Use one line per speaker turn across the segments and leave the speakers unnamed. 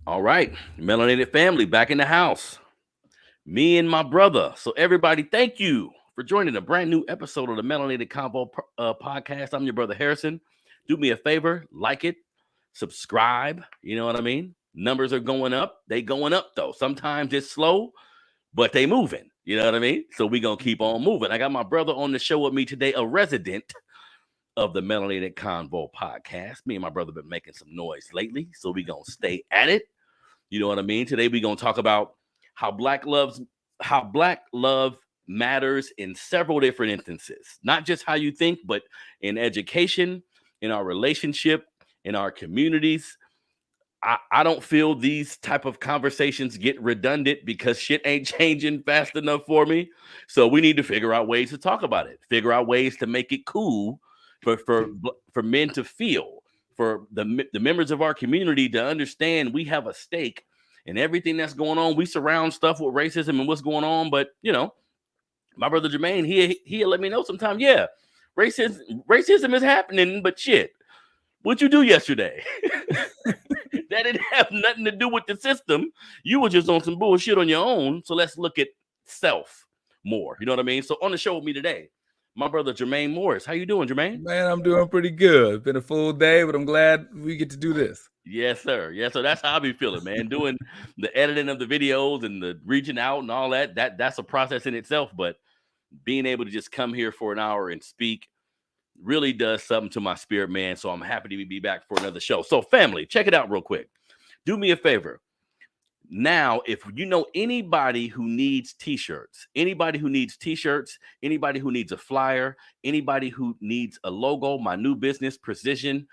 All right, Melanated family back in the house. Me and my brother. So everybody, thank you for joining a brand new episode of the Melanated Convo podcast. I'm your brother Harrison. Do me a favor, like it, subscribe. You know what I mean? Numbers are going up. They going up though. Sometimes it's slow, but they moving. You know what I mean? So we gonna keep on moving. I got my brother on the show with me today, a resident of the Melanated Convo podcast. Me and my brother been making some noise lately, so we gonna stay at it. You know what I mean? Today we're gonna talk about how black love matters in several different instances. Not just how you think, but in education, in our relationship, in our communities. I don't feel these type of conversations get redundant because shit ain't changing fast enough for me. So we need to figure out ways to talk about it, figure out ways to make it cool for men to feel, for the members of our community to understand we have a stake in everything that's going on. We surround stuff with racism and what's going on, but my brother Jermaine, he'll let me know sometime. Yeah, racism is happening, but shit, what'd you do yesterday? That didn't have nothing to do with the system. You were just on some bullshit on your own. So let's look at self more. You know what I mean? So on the show with me today, my brother Jermaine Morris. How you doing, Jermaine?
Man, I'm doing pretty good. It's been a full day, but I'm glad we get to do this.
Yes, sir. Yeah, so that's how I be feeling, man. Doing the editing of the videos and the reaching out and all that's a process in itself. But being able to just come here for an hour and speak really does something to my spirit, man. So I'm happy to be back for another show. So family, check it out real quick. Do me a favor. Now, if you know anybody who needs t-shirts, anybody who needs a flyer, anybody who needs a logo, my new business, Precision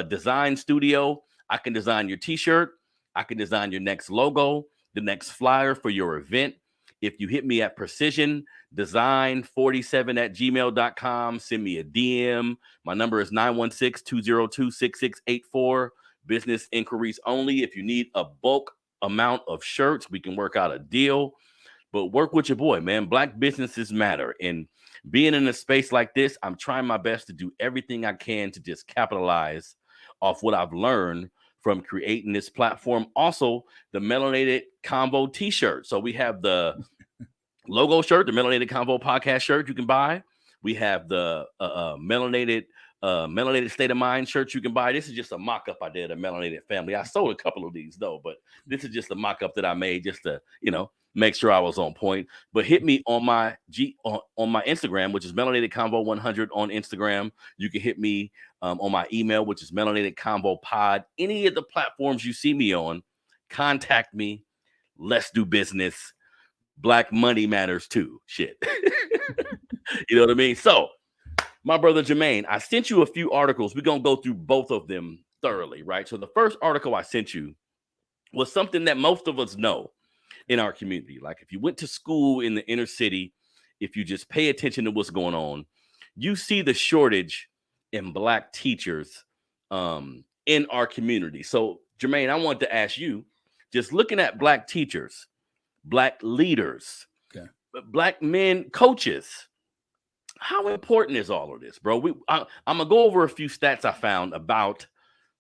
Design Studio, I can design your t-shirt. I can design your next logo, the next flyer for your event. If you hit me at precisiondesign47@gmail.com, send me a DM. My number is 916-202-6684. Business inquiries only. If you need a bulk amount of shirts, we can work out a deal. But work with your boy, man. Black businesses matter. And being in a space like this, I'm trying my best to do everything I can to just capitalize off what I've learned from creating this platform. Also, the Melanated Convo t-shirt. So we have the logo shirt, the Melanated Convo podcast shirt you can buy. We have the Melanated State of Mind shirt you can buy. This is just a mock-up I did of Melanated Family. I sold a couple of these though, but this is just a mock-up that I made just to, make sure I was on point. But hit me on my on my Instagram, which is Melanated Convo 100 on Instagram. You can hit me on my email, which is melanatedconvopod. Any of the platforms you see me on, contact me. Let's do business. Black money matters too. Shit. You know what I mean? So, my brother Jermaine, I sent you a few articles. We're going to go through both of them thoroughly, right? So the first article I sent you was something that most of us know in our community. Like if you went to school in the inner city, if you just pay attention to what's going on, you see the shortage in Black teachers in our community. So Jermaine, I wanted to ask you, just looking at Black teachers, Black leaders,
Okay.
Black men, coaches, how important is all of this, bro? I'm gonna go over a few stats I found about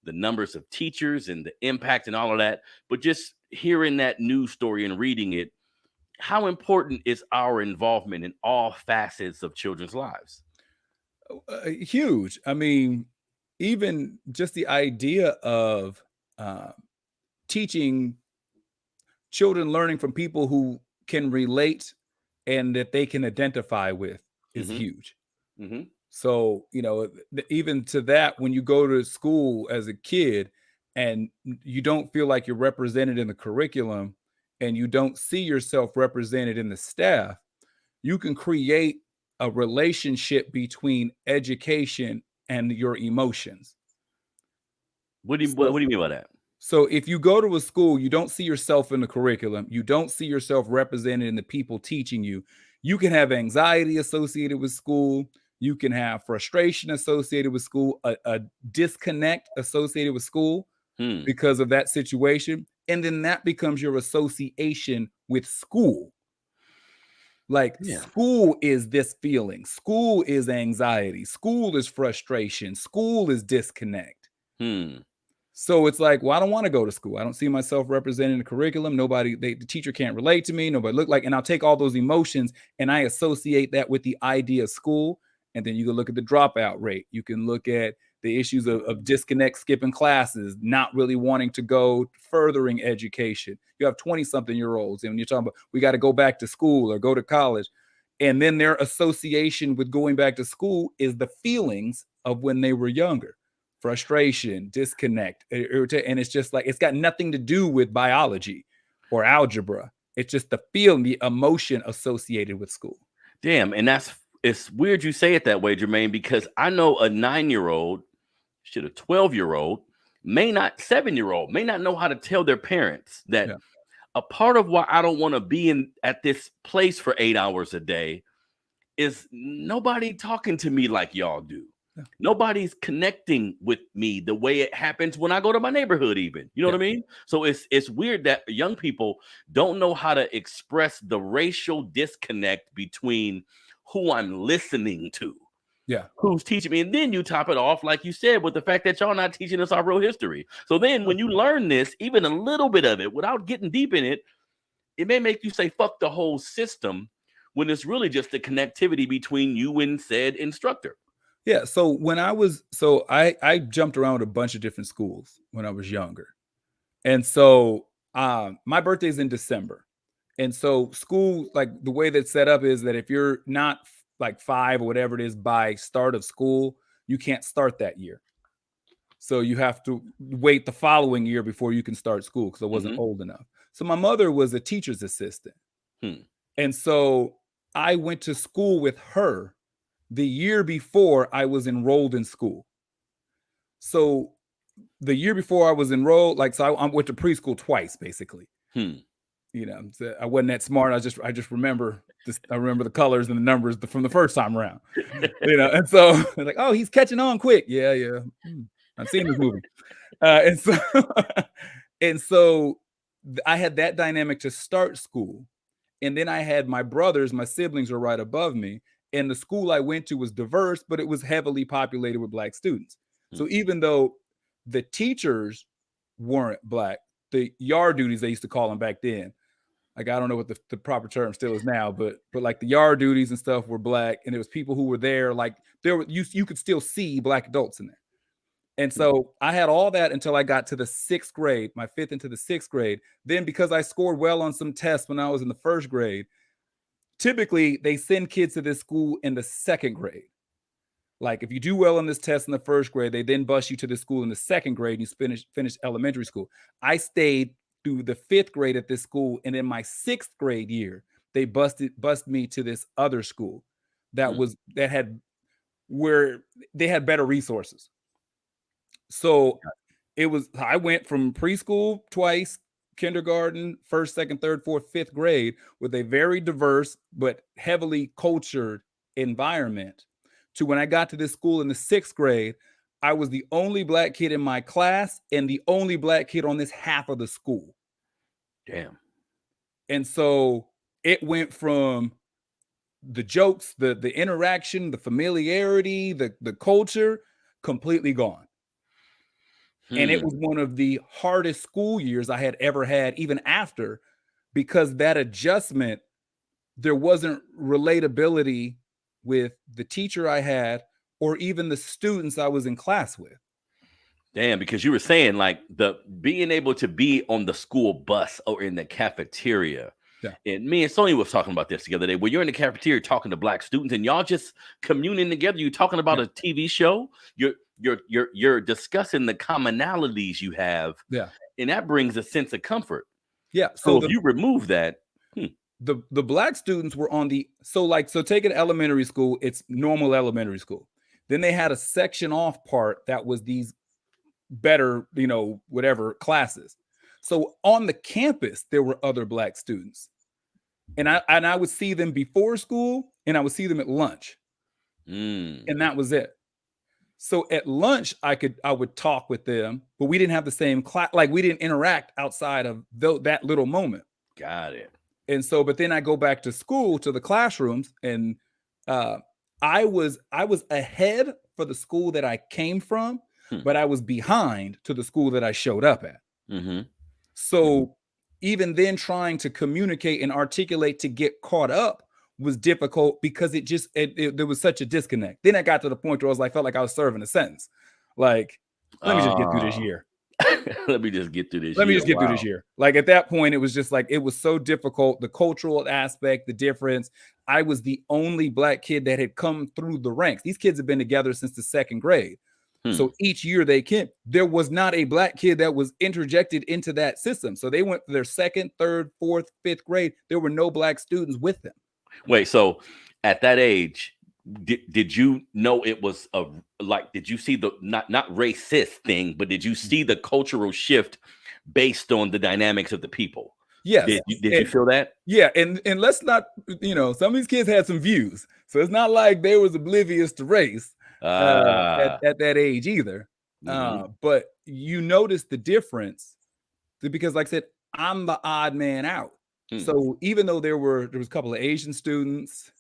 the numbers of teachers and the impact and all of that. But just hearing that news story and reading it, how important is our involvement in all facets of children's lives?
Huge. I mean, even just the idea of teaching children, learning from people who can relate and that they can identify with is huge.
Mm-hmm.
So, even to that, when you go to school as a kid and you don't feel like you're represented in the curriculum and you don't see yourself represented in the staff, you can create a relationship between education and your emotions.
What do you mean by that?
So if you go to a school, you don't see yourself in the curriculum, you don't see yourself represented in the people teaching you, you can have anxiety associated with school. You can have frustration associated with school, a disconnect associated with school because of that situation. And then that becomes your association with school. Like school is this feeling. School is anxiety. School is frustration. School is disconnect. So it's like, well, I don't want to go to school. I don't see myself representing the curriculum. The teacher can't relate to me. Nobody look like, and I'll take all those emotions and I associate that with the idea of school. And then you can look at the dropout rate. You can look at the issues of disconnect, skipping classes, not really wanting to go furthering education. You have 20-something-year-olds, and when you're talking about we got to go back to school or go to college, and then their association with going back to school is the feelings of when they were younger. Frustration, disconnect, and it's just like it's got nothing to do with biology or algebra. It's just the feeling, the emotion associated with school.
Damn, and it's weird you say it that way, Jermaine, because I know a 9-year-old, shit, a 12-year-old, 7-year-old may not know how to tell their parents that a part of why I don't want to be at this place for 8 hours a day is nobody talking to me like y'all do. Yeah. Nobody's connecting with me the way it happens when I go to my neighborhood, even. You know what I mean? So it's weird that young people don't know how to express the racial disconnect between who I'm listening to.
Yeah.
Who's teaching me. And then you top it off, like you said, with the fact that y'all not teaching us our real history. So then when you learn this, even a little bit of it, without getting deep in it, it may make you say, fuck the whole system, when it's really just the connectivity between you and said instructor.
Yeah. So I jumped around a bunch of different schools when I was younger. And so my birthday's in December. And so school, like the way that's set up is that if you're not like 5 or whatever it is by start of school, you can't start that year. So you have to wait the following year before you can start school because I wasn't old enough. So my mother was a teacher's assistant. And so I went to school with her the year before I was enrolled in school. So the year before I was enrolled, I went to preschool twice, basically. You know, so I wasn't that smart. I just remember this. I remember the colors and the numbers from the first time around. You know, and so like, oh, he's catching on quick. Yeah. I've seen this movie. And so I had that dynamic to start school. And then I had my siblings were right above me. And the school I went to was diverse, but it was heavily populated with Black students. So even though the teachers weren't Black, the yard duties, they used to call them back then. Like, I don't know what the proper term still is now, but like the yard duties and stuff were Black. And there was people who were there, like you could still see Black adults in there. And so I had all that until I got to the 6th grade, my 5th into the 6th grade. Then because I scored well on some tests when I was in the 1st grade, typically they send kids to this school in the 2nd grade. Like if you do well on this test in the 1st grade, they then bus you to the school in the 2nd grade and you finish elementary school. I stayed through the 5th grade at this school. And in my 6th grade year, they bust me to this other school where they had better resources. So I went from preschool twice, kindergarten, 1st, 2nd, 3rd, 4th, 5th grade with a very diverse but heavily cultured environment to when I got to this school in the 6th grade, I was the only Black kid in my class and the only Black kid on this half of the school.
Damn.
And so it went from the jokes, the interaction, the familiarity, the culture, completely gone. And it was one of the hardest school years I had ever had, even after, because that adjustment, there wasn't relatability with the teacher I had or even the students I was in class with.
Damn, because you were saying like the being able to be on the school bus or in the cafeteria.
Yeah.
And me and Sony was talking about this the other day. Where you're in the cafeteria talking to Black students and y'all just communing together. You're talking about a TV show. You're discussing the commonalities you have.
Yeah.
And that brings a sense of comfort.
Yeah.
So if you remove that,
the Black students were on so take an elementary school, it's normal elementary school. Then they had a section off part that was these better, whatever classes. So on the campus, there were other Black students. And I would see them before school and I would see them at lunch. And that was it. So at lunch, I would talk with them, but we didn't have the same class. Like we didn't interact outside of that little moment.
Got it.
And so, but then I go back to school, to the classrooms, and I was ahead for the school that I came from, but I was behind to the school that I showed up at.
Mm-hmm.
So even then trying to communicate and articulate to get caught up was difficult because there was such a disconnect. Then I got to the point where I was like, felt like I was serving a sentence. Like, let me just get through this year.
Let me just get through this
Let me
year.
just get through this year. Like at that point, it was just like, it was so difficult. The cultural aspect, the difference. I was the only Black kid that had come through the ranks. These kids have been together since the 2nd grade. So each year there was not a Black kid that was interjected into that system. So they went for their 2nd, 3rd, 4th, 5th grade. There were no Black students with them.
Wait, so at that age, did you know it was did you see the not racist thing, but did you see the cultural shift based on the dynamics of the people?
Yes.
Did you feel that?
Yeah, and let's not, some of these kids had some views. So it's not like they was oblivious to race at that age either. But you notice the difference because, like I said, I'm the odd man out. So even though there was a couple of Asian students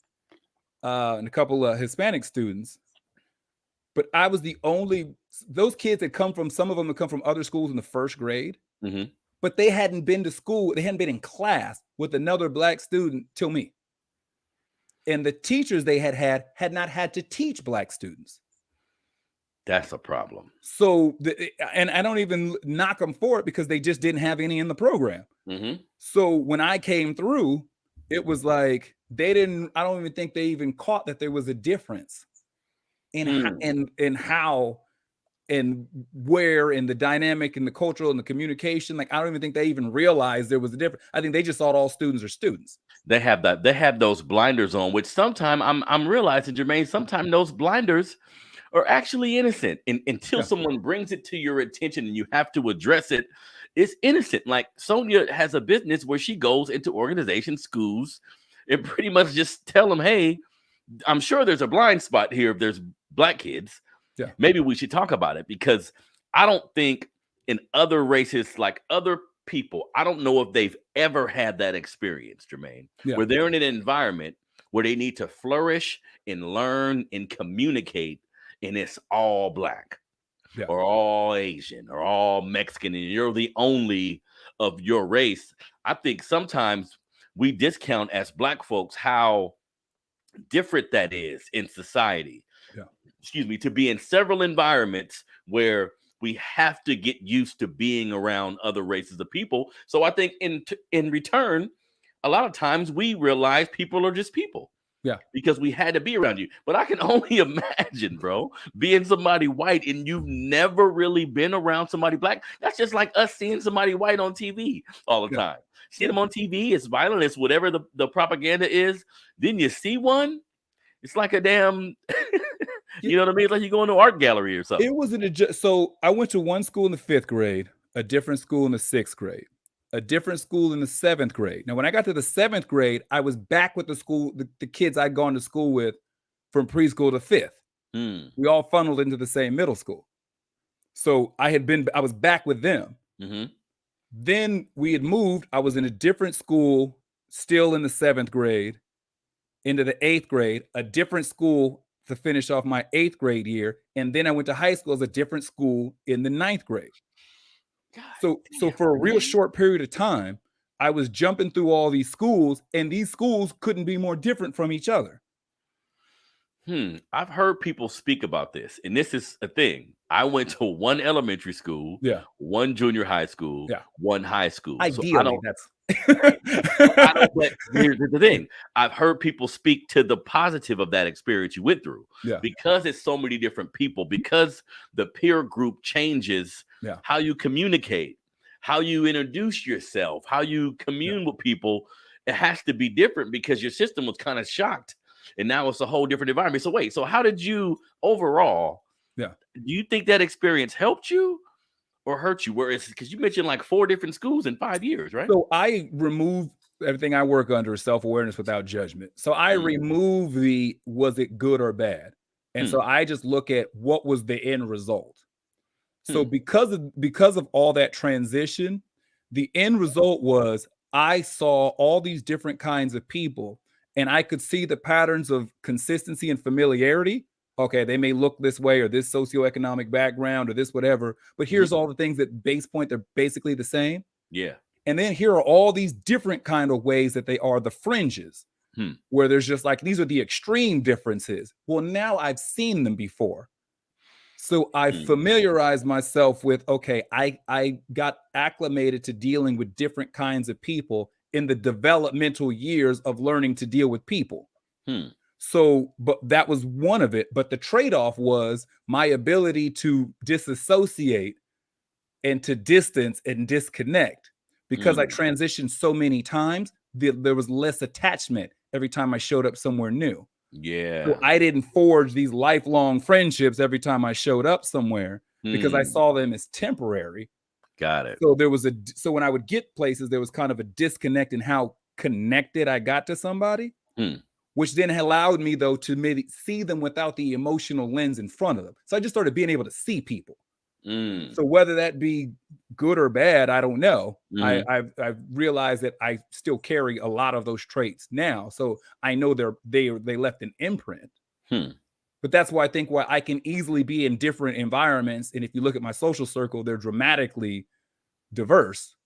and a couple of Hispanic students, but I was the only, those kids some of them had come from other schools in the 1st grade, but they hadn't been to school, they hadn't been in class with another Black student till me. And the teachers they had not had to teach Black students.
That's a problem.
So, and I don't even knock them for it because they just didn't have any in the program. So when I came through, it was like I don't even think they even caught that there was a difference in how and where and the dynamic and the cultural and the communication. Like, I don't even think they even realized there was a difference. I think they just thought all students are students.
They have those blinders on, which sometimes I'm realizing, Jermaine, sometimes those blinders are actually innocent until someone brings it to your attention and you have to address it. It's innocent. Like Sonia has a business where she goes into organizations, schools, and pretty much just tell them, hey, I'm sure there's a blind spot here if there's Black kids.
Yeah.
Maybe we should talk about it, because I don't think in other races, like other people, I don't know if they've ever had that experience, Jermaine, where they're in an environment where they need to flourish and learn and communicate, and it's all Black or all Asian or all Mexican, and you're the only of your race. I think sometimes we discount as Black folks how different that is in society. Excuse me, to be in several environments where we have to get used to being around other races of people. So I think in return, a lot of times we realize people are just people.
Yeah.
Because we had to be around you. But I can only imagine, bro, being somebody white and you've never really been around somebody Black. That's just like us seeing somebody white on TV all the time. See them on TV, it's violent, it's whatever the propaganda is. Then you see one, it's like a damn, you know what I mean? It's like you go into an art gallery or something.
It wasn't so I went to one school in the 5th grade, a different school in the 6th grade, a different school in the 7th grade. Now, when I got to the 7th grade, I was back with the school, the kids I'd gone to school with from preschool to 5th. We all funneled into the same middle school. So I was back with them. Then we had moved. I was in a different school, still in the 7th grade, into the 8th grade, a different school to finish off my 8th grade year. And then I went to high school as a different school in the 9th grade. So for a real short period of time, I was jumping through all these schools, and these schools couldn't be more different from each other.
I've heard people speak about this, and this is a thing. I went to one elementary school, one junior high school, one high school.
Ideally,
but here's the thing. I've heard people speak to the positive of that experience you went through, because it's so many different people, because the peer group changes how you communicate, how you introduce yourself, how you commune with people. It has to be different because your system was kind of shocked. And now it's a whole different environment. So how did you overall? Do you think that experience helped you or hurt you? Because you mentioned like 4 different schools in 5 years, right?
So I remove everything I work under, self-awareness without judgment. So I remove was it good or bad? And so I just look at what was the end result. So because of all that transition, the end result was I saw all these different kinds of people, and I could see the patterns of consistency and familiarity Okay, they may look this way or this socioeconomic background or this whatever, but here's all the things that base point, they're basically the same.
Yeah.
And then here are all these different kind of ways that they are the fringes, where there's just like, these are the extreme differences. Well, now I've seen them before. So I familiarized myself with, okay, I got acclimated to dealing with different kinds of people in the developmental years of learning to deal with people. So, but that was one of it. But the trade-off was my ability to disassociate and to distance and disconnect. Because I transitioned so many times, there was less attachment every time I showed up somewhere new.
Yeah.
So I didn't forge these lifelong friendships every time I showed up somewhere because I saw them as temporary.
Got it.
So so when I would get places, there was kind of a disconnect in how connected I got to somebody, which then allowed me though to maybe see them without the emotional lens in front of them. So I just started being able to see people. So whether that be good or bad, I don't know. I've realized that I still carry a lot of those traits now. So I know they left an imprint. But that's why I think why I can easily be in different environments. And if you look at my social circle, they're dramatically diverse.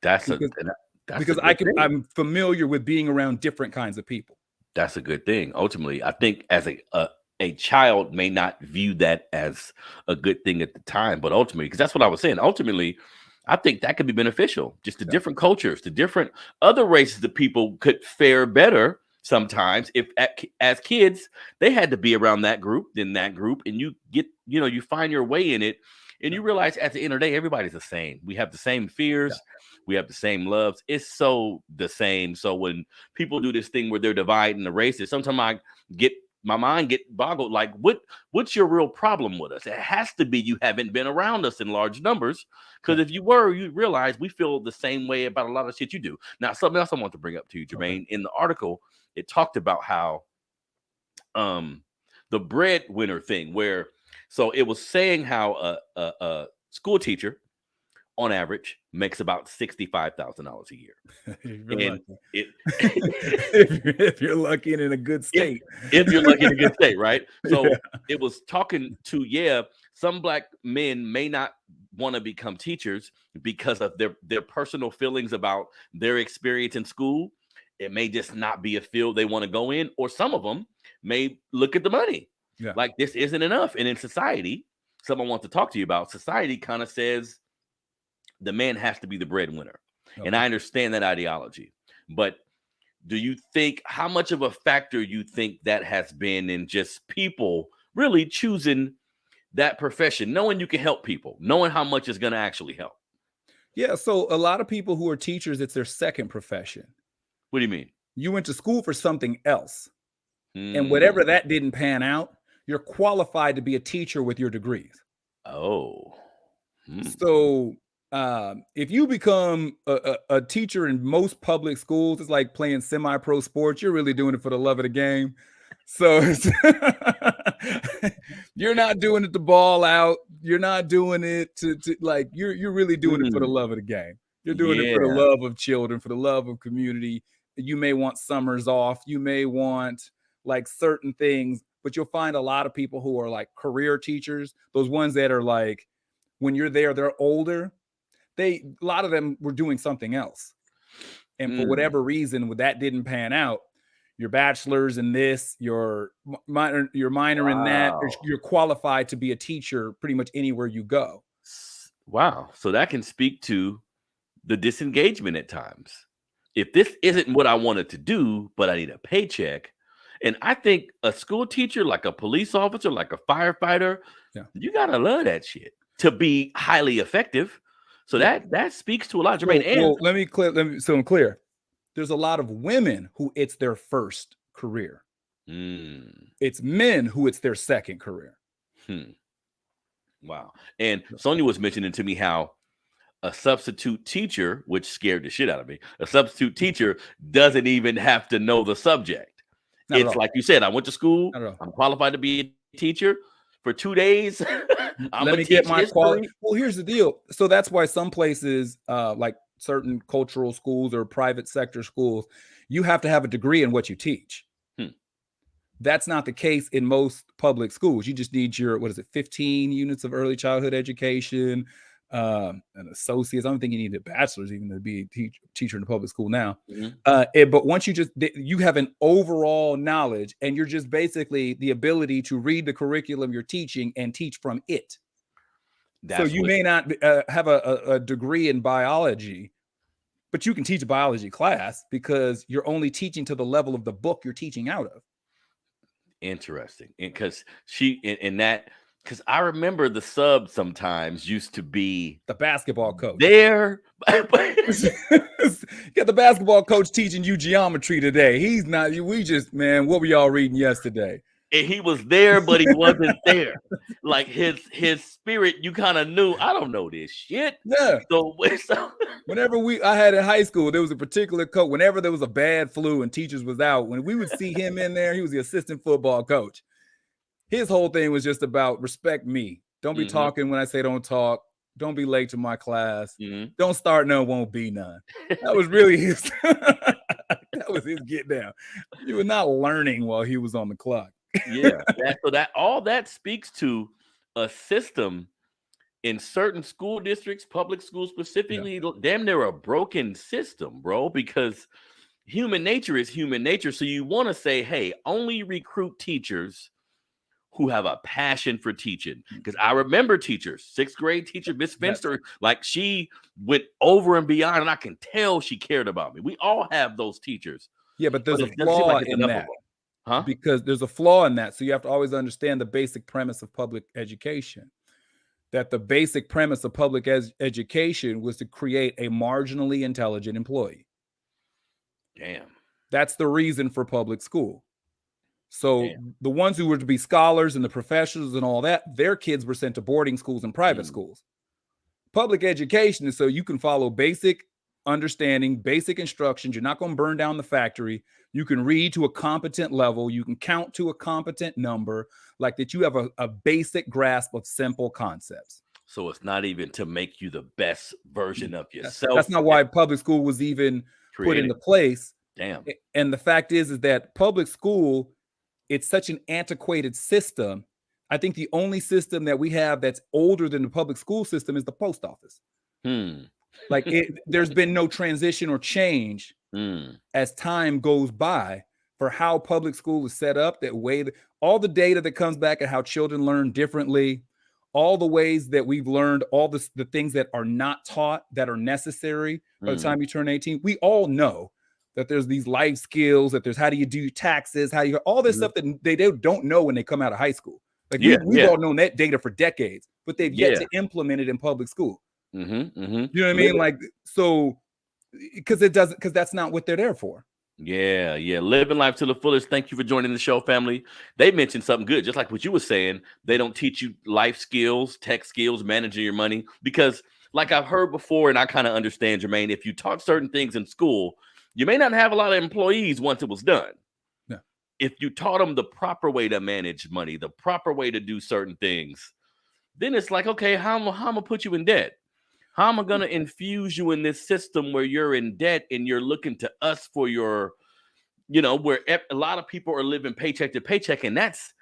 Because I'm familiar with being around different kinds of people.
That's a good thing. Ultimately, I think as a child may not view that as a good thing at the time, but ultimately, because that's what I was saying, ultimately, I think that could be beneficial. Just the different cultures, the different other races of people could fare better sometimes if as kids, they had to be around that group, then that group, and you get, you find your way in it, and you realize at the end of the day, everybody's the same. We have the same fears. We have the same loves. It's so the same. So when people do this thing where they're dividing the races, sometimes my mind get boggled, like, what's your real problem with us? It has to be you haven't been around us in large numbers, because if you were, you'd realize we feel the same way about a lot of shit you do. Now, something else I want to bring up to you, Jermaine. In the article, it talked about how the breadwinner thing, where so it was saying how a school teacher on average makes about $65,000 a year.
If you're lucky and in a good state.
If you're lucky in a good state, right? So it was talking to, some Black men may not want to become teachers because of their personal feelings about their experience in school. It may just not be a field they want to go in, or some of them may look at the money. Like, this isn't enough. And in society, someone wants to talk to you about, society kind of says the man has to be the breadwinner. And I understand that ideology. But do you think, how much of a factor you think that has been in just people really choosing that profession, knowing you can help people, knowing how much is going to actually help?
Yeah. So a lot of people who are teachers, it's their second profession.
What do you mean?
You went to school for something else. And whatever that didn't pan out, you're qualified to be a teacher with your degrees.
Oh.
So if you become a teacher in most public schools, it's like playing semi-pro sports. You're really doing it for the love of the game. So you're not doing it to ball out. You're not doing it to like, you're really doing it for the love of the game. You're doing it for the love of children, for the love of community. You may want summers off. You may want like certain things, but you'll find a lot of people who are like career teachers, those ones that are like, when you're there, they're older. A lot of them were doing something else. And for whatever reason, when that didn't pan out, your bachelor's in this, your minor in that, you're qualified to be a teacher pretty much anywhere you go.
Wow. So that can speak to the disengagement at times. If this isn't what I wanted to do, but I need a paycheck. And I think a school teacher, like a police officer, like a firefighter, you got to love that shit to be highly effective. So that speaks to a lot, Jermaine.
Well, let me so I'm clear. There's a lot of women who it's their first career. It's men who it's their second career.
Wow. And Sonia was mentioning to me how a substitute teacher, which scared the shit out of me, a substitute teacher doesn't even have to know the subject. It's like you said, I went to school. I'm qualified to be a teacher for 2 days.
Let me get my quality. Well, here's the deal. So that's why some places, like certain cultural schools or private sector schools, you have to have a degree in what you teach. That's not the case in most public schools. You just need your, 15 units of early childhood education, an associate's. I don't think you need a bachelor's even to be a teacher in a public school now. But once you have an overall knowledge, and you're just basically the ability to read the curriculum you're teaching and teach from it. So you may not have a degree in biology, but you can teach a biology class because you're only teaching to the level of the book you're teaching out of.
Interesting. Because because I remember the sub sometimes used to be
the basketball coach
there.
Got the basketball coach teaching you geometry today. He's not. Man, what were y'all reading yesterday?
And he was there, but he wasn't there. Like his spirit, you kind of knew, I don't know this shit.
Yeah.
So
whenever I had in high school, there was a particular coach. Whenever there was a bad flu and teachers was out, when we would see him in there, he was the assistant football coach. His whole thing was just about respect me. Don't be talking when I say don't talk. Don't be late to my class. Don't start none, won't be none. That was really his. That was his get down. You were not learning while he was on the clock.
Yeah. All that speaks to a system in certain school districts, public schools specifically, damn near a broken system, bro, because human nature is human nature. So you want to say, hey, only recruit teachers who have a passion for teaching. Because I remember teachers, 6th grade teacher, Miss Finster, like she went over and beyond, and I can tell she cared about me. We all have those teachers.
Yeah, but there's a flaw in that. Because there's a flaw in that. So you have to always understand the basic premise of public education. That the basic premise of public education was to create a marginally intelligent employee.
Damn.
That's the reason for public school. So the ones who were to be scholars and the professionals and all that, their kids were sent to boarding schools and private schools. Public education is so you can follow basic understanding, basic instructions. You're not going to burn down the factory. You can read to a competent level. You can count to a competent number, like that. You have a basic grasp of simple concepts.
So it's not even to make you the best version of yourself.
That's not why public school was even put into place.
Damn.
And the fact is that public school, it's such an antiquated system. I think the only system that we have that's older than the public school system is the post office. Like there's been no transition or change as time goes by for how public school is set up, that way, all the data that comes back and how children learn differently, all the ways that we've learned, all the things that are not taught that are necessary by the time you turn 18. We all know that there's these life skills, that there's how do you do taxes, how you all this stuff that they don't know when they come out of high school. Like we've all known that data for decades, but they've yet to implement it in public school. You know what I mean? Like, so because that's not what they're there for.
Yeah. Living life to the fullest. Thank you for joining the show, family. They mentioned something good, just like what you were saying. They don't teach you life skills, tech skills, managing your money, because like I've heard before, and I kind of understand, Jermaine, if you taught certain things in school, you may not have a lot of employees once it was done.
Yeah.
If you taught them the proper way to manage money, the proper way to do certain things, then it's like, okay, how am I going to put you in debt? How am I going to infuse you in this system where you're in debt and you're looking to us for your, where a lot of people are living paycheck to paycheck, and that's,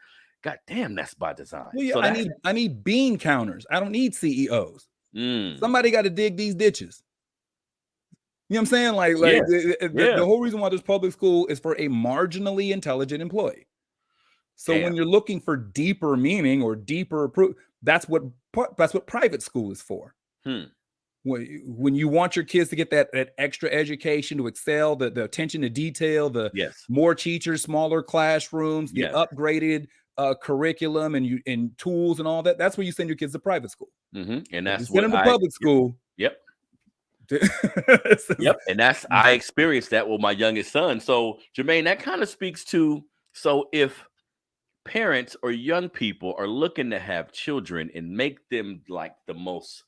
goddamn, that's by design.
Well, yeah, so I need bean counters. I don't need CEOs. Somebody got to dig these ditches. You know what I'm saying? Like the whole reason why there's public school is for a marginally intelligent employee. So when you're looking for deeper meaning or deeper proof, that's what private school is for. When you want your kids to get that extra education, to excel, the attention to detail, more teachers, smaller classrooms, the upgraded curriculum and tools and all that, that's where you send your kids to private school.
And that's
send them to public school.
Yep. And I experienced that with my youngest son. So Jermaine, that kind of speaks to, so if parents or young people are looking to have children and make them like the most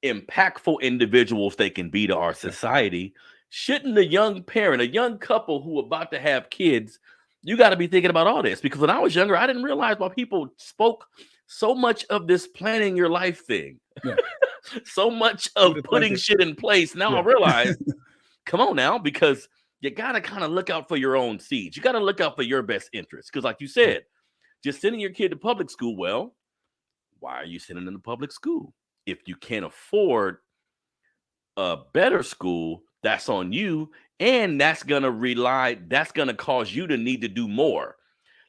impactful individuals they can be to our society, shouldn't a young parent, a young couple who about to have kids, you got to be thinking about all this? Because when I was younger, I didn't realize why people spoke so much of this planning your life thing. So much of putting shit in place. Now I realize, come on now, because you got to kind of look out for your own seeds. You got to look out for your best interests. Because like you said, just sending your kid to public school, well, why are you sending them to public school? If you can't afford a better school, that's on you. And that's going to cause you to need to do more.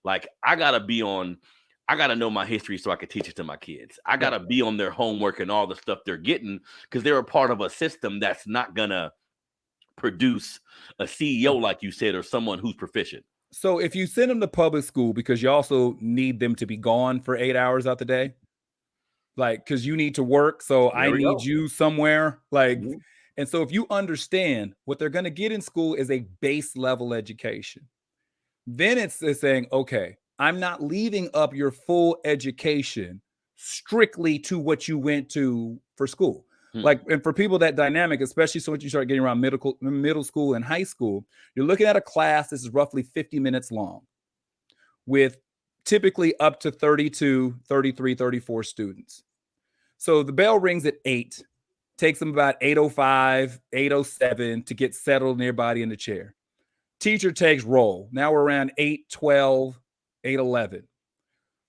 Like I got to know my history so I can teach it to my kids. I got to be on their homework and all the stuff they're getting because they're a part of a system that's not going to produce a CEO, like you said, or someone who's proficient.
So if you send them to public school because you also need them to be gone for 8 hours out the day, like, because you need to work. So I need you somewhere. Like, and so if you understand what they're going to get in school is a base level education, then it's saying, okay, I'm not leaving up your full education strictly to what you went to for school. Like, and for people that dynamic, especially so once you start getting around middle school and high school, you're looking at a class. This is roughly 50 minutes long with typically up to 32, 33, 34 students. So the bell rings at 8, takes them about 8:05, 8:07 to get settled in everybody in the chair. Teacher takes roll. Now we're around 8:12, 8:11.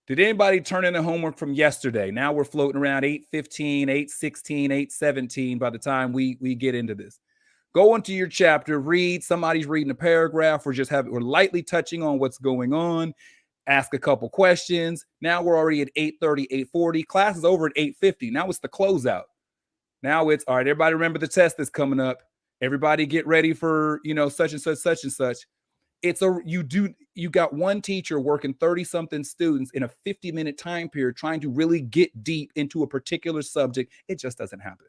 Did anybody turn in the homework from yesterday? Now we're floating around 8:15, 8:16, 8:17 by the time we get into this. Go into your chapter, read. Somebody's reading a paragraph. We're lightly touching on what's going on. Ask a couple questions. Now we're already at 8:30, 8:40. Class is over at 8:50. Now it's the closeout. Now it's all right. Everybody remember the test that's coming up. Everybody get ready for, such and such, such and such. You got one teacher working 30 something students in a 50-minute time period, trying to really get deep into a particular subject. It just doesn't happen.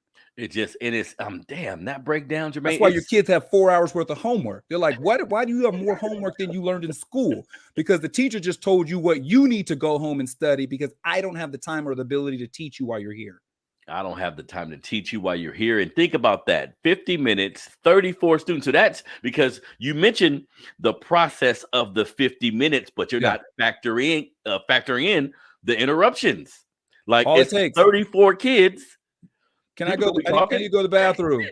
Damn, that breakdown, Jermaine.
That's why your kids have 4 hours worth of homework. They're like, why do you have more homework than you learned in school? Because the teacher just told you what you need to go home and study because I don't have the time or the ability to teach you while you're here.
I don't have the time to teach you while you're here. And think about that. 50 minutes, 34 students. So that's because you mentioned the process of the 50 minutes, but you're not factoring in the interruptions. Like it takes 34 kids.
Can you go to the bathroom?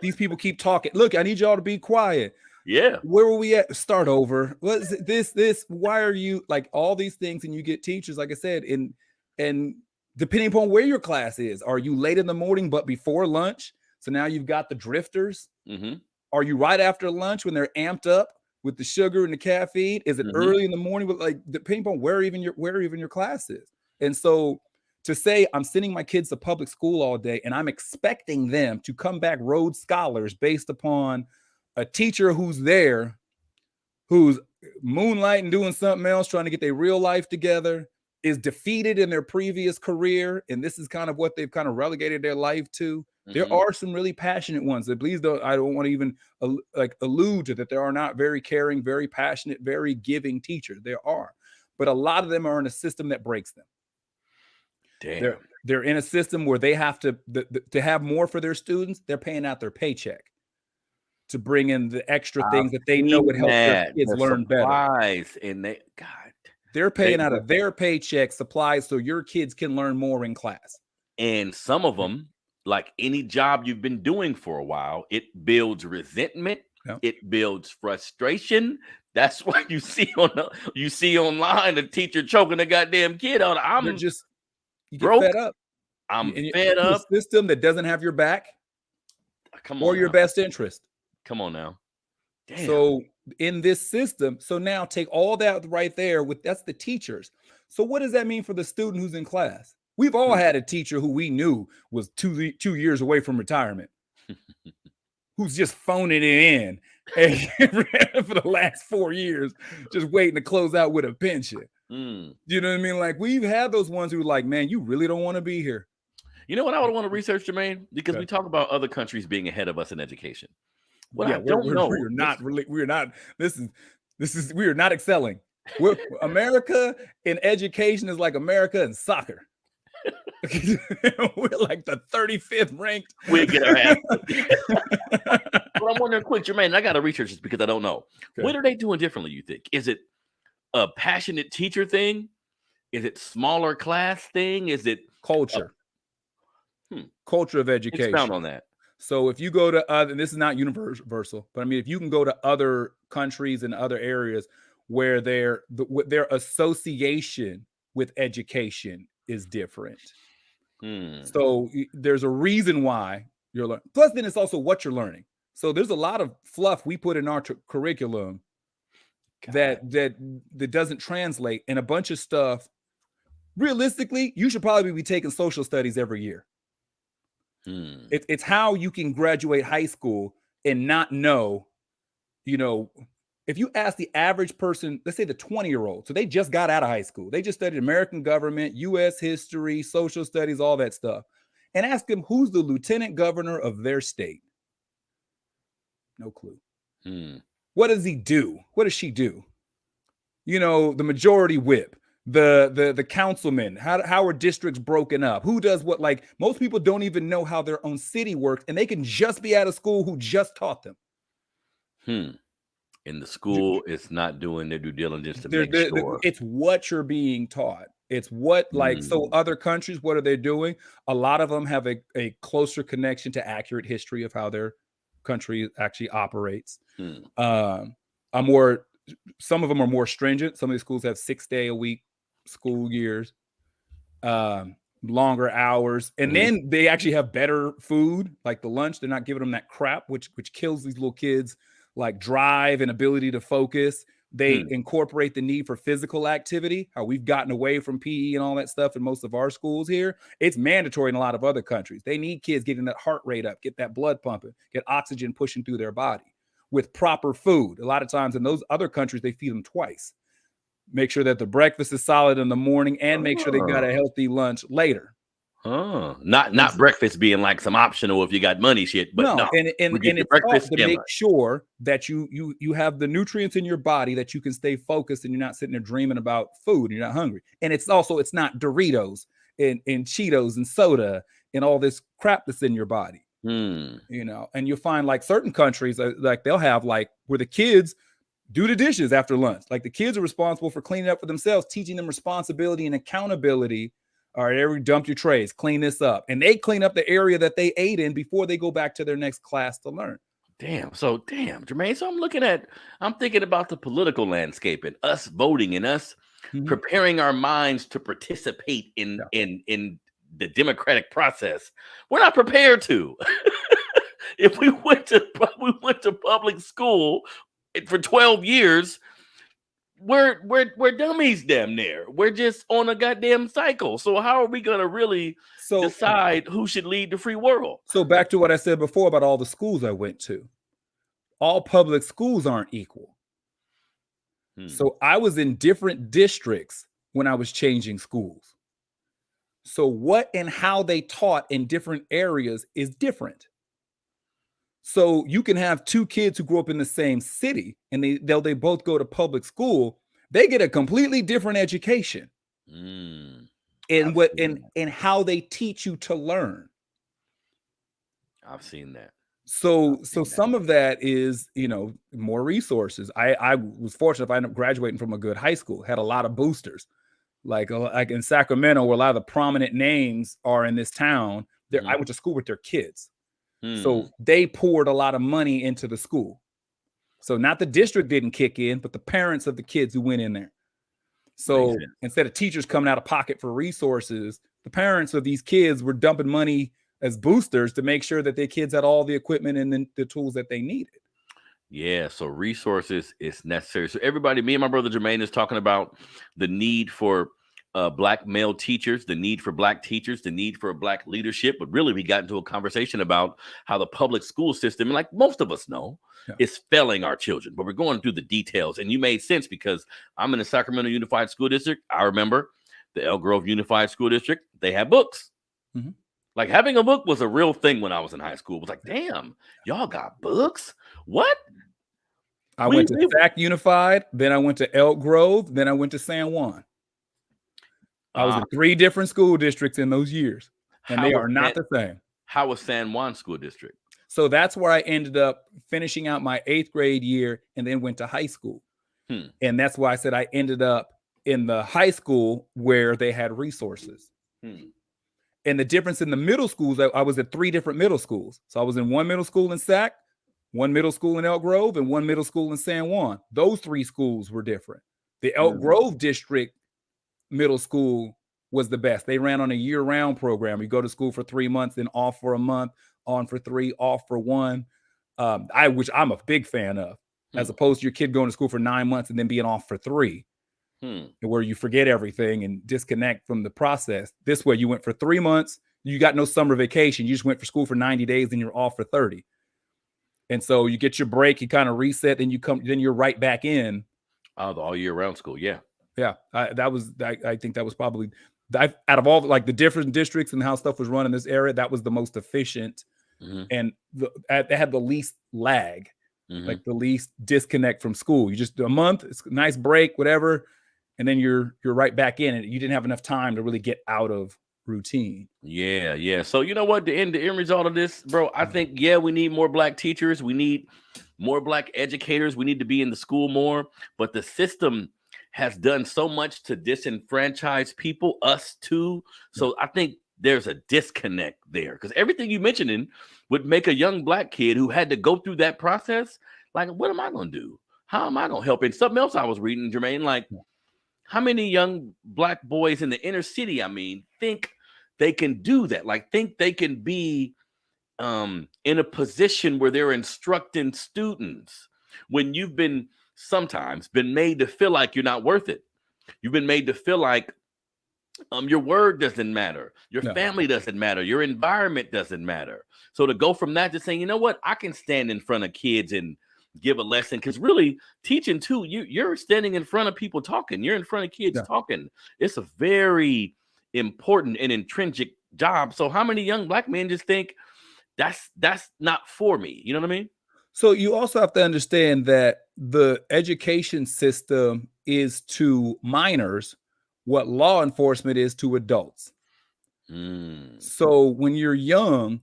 These people keep talking. Look, I need y'all to be quiet.
Yeah.
Where were we at? Start over. What is it? This, why are you like all these things? And you get teachers, like I said, and depending upon where your class is, are you late in the morning, but before lunch? So now you've got the drifters. Are you right after lunch when they're amped up with the sugar and the caffeine? Is it early in the morning? But like depending upon where even your class is. And so to say I'm sending my kids to public school all day and I'm expecting them to come back Rhodes Scholars based upon a teacher who's there, who's moonlighting, doing something else, trying to get their real life together, is defeated in their previous career, and this is kind of what they've kind of relegated their life to. There are some really passionate ones that I don't want to even allude to that there are not very caring, very passionate, very giving teachers. There are, but a lot of them are in a system that breaks them.
Damn.
They're in a system where they have to have more for their students. They're paying out their paycheck to bring in the extra things that they know would help their kids learn better.
And
they're paying out of their paycheck supplies so your kids can learn more in class.
And some of them, like any job you've been doing for a while, it builds resentment. It builds frustration. That's why you see online a teacher choking a goddamn kid out.
You get broke. Fed up.
I'm fed up.
A system that doesn't have your back or your best interest.
Come on now. Damn.
So in this system, so now take all that right there that's the teachers. So what does that mean for the student who's in class? We've all had a teacher who we knew was 2 years away from retirement, who's just phoning it in for the last 4 years, just waiting to close out with a pension. You know what I mean? Like we've had those ones who are like, man, you really don't want to be here.
You know what I would want to research, Jermaine? Because we talk about other countries being ahead of us in education. I don't know.
We're not excelling. America in education is like America in soccer. We're like the 35th ranked.
We get our ass. But I'm wondering, quick, Jermaine, I got to research this because I don't know. Okay. What are they doing differently, you think? Is it a passionate teacher thing? Is it smaller class thing? Is it
culture? Culture of education.
Expound on that.
So if you go to other, and this is not universal, but I mean, if you can go to other countries and other areas where their association with education is different. So there's a reason why you're learning. Plus, then it's also what you're learning. So there's a lot of fluff we put in our curriculum that doesn't translate, and a bunch of stuff. Realistically, you should probably be taking social studies every year. It's how you can graduate high school and not know, if you ask the average person, let's say the 20-year-old, so they just got out of high school, they just studied American government, U.S. history, social studies, all that stuff, and ask them who's the lieutenant governor of their state. No clue. What does he do? What does she do? The majority whip, the councilman, how are districts broken up? Who does what? Like, most people don't even know how their own city works, and they can just be out of school who just taught them.
And the school is not doing their due diligence to make sure.
It's what you're being taught. It's what, so other countries, what are they doing? A lot of them have a closer connection to accurate history of how their country actually operates. Some of them are more stringent. Some of these schools have 6-day-a-week school years, longer hours, and then they actually have better food, like the lunch. They're not giving them that crap, which kills these little kids' like drive and ability to focus. They incorporate the need for physical activity. How we've gotten away from PE and all that stuff in most of our schools here. It's mandatory in a lot of other countries. They need kids getting that heart rate up, get that blood pumping, get oxygen pushing through their body with proper food. A lot of times in those other countries, they feed them twice. Make sure that the breakfast is solid in the morning and make sure they got a healthy lunch later.
Not breakfast being like some optional if you got money shit, but no.
And it's breakfast to make sure that you have the nutrients in your body that you can stay focused and you're not sitting there dreaming about food and you're not hungry. And it's not Doritos and Cheetos and soda and all this crap that's in your body. And you'll find like certain countries, like they'll have like where the kids do the dishes after lunch. Like the kids are responsible for cleaning up for themselves, teaching them responsibility and accountability. All right, everybody dump your trays, clean this up. And they clean up the area that they ate in before they go back to their next class to learn.
Damn, Jermaine. So I'm thinking about the political landscape and us voting and us preparing our minds to participate in the democratic process. We're not prepared to. If we went to public school for 12 years, we're dummies damn near. We're just on a goddamn cycle. So how are we gonna really decide who should lead the free world?
So back to what I said before about all the schools I went to. All public schools aren't equal. So I was in different districts when I was changing schools. So what and how they taught in different areas is different. So you can have two kids who grew up in the same city and they both go to public school. They get a completely different education in how they teach you to learn.
I've seen that.
So some of that is, more resources. I was fortunate if I ended up graduating from a good high school, had a lot of boosters. Like in Sacramento, where a lot of the prominent names are in this town, I went to school with their kids. So they poured a lot of money into the school. So not the district didn't kick in, but the parents of the kids who went in there. So instead of teachers coming out of pocket for resources, the parents of these kids were dumping money as boosters to make sure that their kids had all the equipment and the tools that they needed.
Yeah, so resources is necessary. So everybody, me and my brother Jermaine is talking about the need for Black male teachers, the need for Black teachers, the need for Black leadership. But really, we got into a conversation about how the public school system, like most of us know, is failing our children. But we're going through the details. And you made sense because I'm in the Sacramento Unified School District. I remember the Elk Grove Unified School District. They had books. Like having a book was a real thing when I was in high school. It was like, damn, y'all got books? What?
I went to Sac Unified, then I went to Elk Grove, then I went to San Juan. I was in 3 different school districts in those years, and they are not the same.
How was San Juan School District?
So that's where I ended up finishing out my 8th grade year and then went to high school. And that's why I said I ended up in the high school where they had resources. And the difference in the middle schools, I was at 3 different middle schools. So I was in one middle school in Sac, one middle school in Elk Grove, and one middle school in San Juan. Those 3 schools were different. The Elk Grove district middle school was the best. They ran on a year-round program. You go to school for 3 months, then off for a month, on for 3, off for 1. Which I'm a big fan of, as opposed to your kid going to school for 9 months and then being off for 3, where you forget everything and disconnect from the process. This way, you went for 3 months. You got no summer vacation. You just went for school for 90 days, and you're off for 30. And so you get your break, you kind of reset, then you're right back in.
All year round school, yeah.
I think that was probably, out of all like the different districts and how stuff was run in this area, that was the most efficient, and they had the least lag, like the least disconnect from school. You just do a month, it's a nice break, whatever, and then you're right back in, and you didn't have enough time to really get out of routine.
Yeah. So you know what? The end result of this, bro, I think, we need more Black teachers. We need more Black educators. We need to be in the school more. But the system has done so much to disenfranchise people, us too. So I think there's a disconnect there, because everything you mentioning would make a young Black kid who had to go through that process, like, what am I going to do? How am I going to help? And something else I was reading, Jermaine, like, how many young Black boys in the inner city, think they can do that? Like, think they can be in a position where they're instructing students when you've sometimes been made to feel like you're not worth it. You've been made to feel like your word doesn't matter. Your family doesn't matter. Your environment doesn't matter. So to go from that to saying, you know what, I can stand in front of kids and give a lesson, because really teaching too, you're standing in front of people talking. You're in front of kids talking. It's a very important and intrinsic job. So how many young Black men just think that's not for me? You know what I mean?
So you also have to understand that the education system is to minors what law enforcement is to adults. So when you're young,